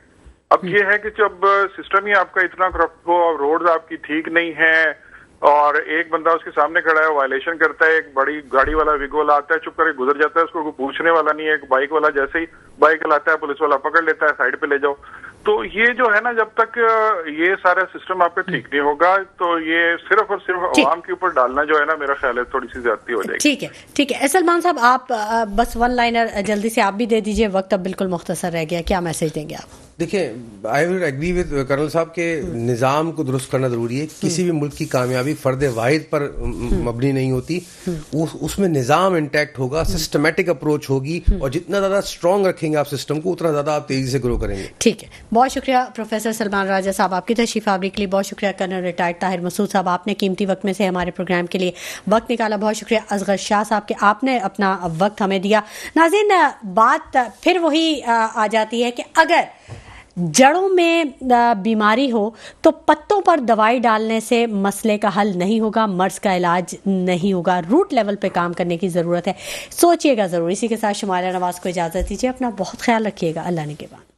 अब ये है कि जब सिस्टम ही आपका इतना करप्ट हो और रोड्स आपकी ठीक नहीं है और एक बंदा उसके सामने खड़ा है वायलेशन करता है, एक बड़ी गाड़ी वाला विग वाला आता है चुप करके गुजर जाता है, उसको पूछने वाला नहीं है। एक बाइक वाला जैसे ही बाइक लाता है पुलिस वाला पकड़ लेता है, साइड पे ले जाओ। तो ये जो है ना, जब तक ये सारा सिस्टम आपका ठीक नहीं होगा तो ये सिर्फ और सिर्फ अवाम के ऊपर डालना जो है ना, मेरा ख्याल है थोड़ी सी ज्यादती हो जाएगी। ठीक है सलमान साहब, आप बस वन लाइनर जल्दी से आप भी दे दीजिए, वक्त अब बिल्कुल मुख्तसर रह गया। क्या मैसेज देंगे आप? देखिए, I will agree with colonel साहब के निज़ाम को दुरुस्त करना जरूरी है। किसी भी मुल्क की कामयाबी फर्द वाहिद पर मबनी नहीं होती। उसमें निज़ाम इंटैक्ट होगा, सिस्टमेटिक अप्रोच होगी और जितना ज़्यादा स्ट्रॉन्ग रखेंगे आप सिस्टम को उतना ज़्यादा आप तेज़ी से ग्रो करेंगे। ठीक है, बहुत शुक्रिया प्रोफेसर सलमान राजा साहब आपकी तशरीफ आवरी के लिए। बहुत शुक्रिया कर्नल रिटायर्ड ताहिर मसूद साहब, आपने कीमती वक्त में से हमारे प्रोग्राम के लिए वक्त निकाला। बहुत शुक्रिया असगर शाह साहब के, आपने अपना वक्त हमें दिया। नाज़रीन, बात फिर वही आ जाती है कि अगर जड़ों में बीमारी हो तो पत्तों पर दवाई डालने से मसले का हल नहीं होगा, मर्ज का इलाज नहीं होगा। रूट लेवल पे काम करने की ज़रूरत है, सोचिएगा ज़रूर। इसी के साथ शुमाइला नवाज़ को इजाज़त दीजिए, अपना बहुत ख्याल रखिएगा। अल्लाह ने के बाद।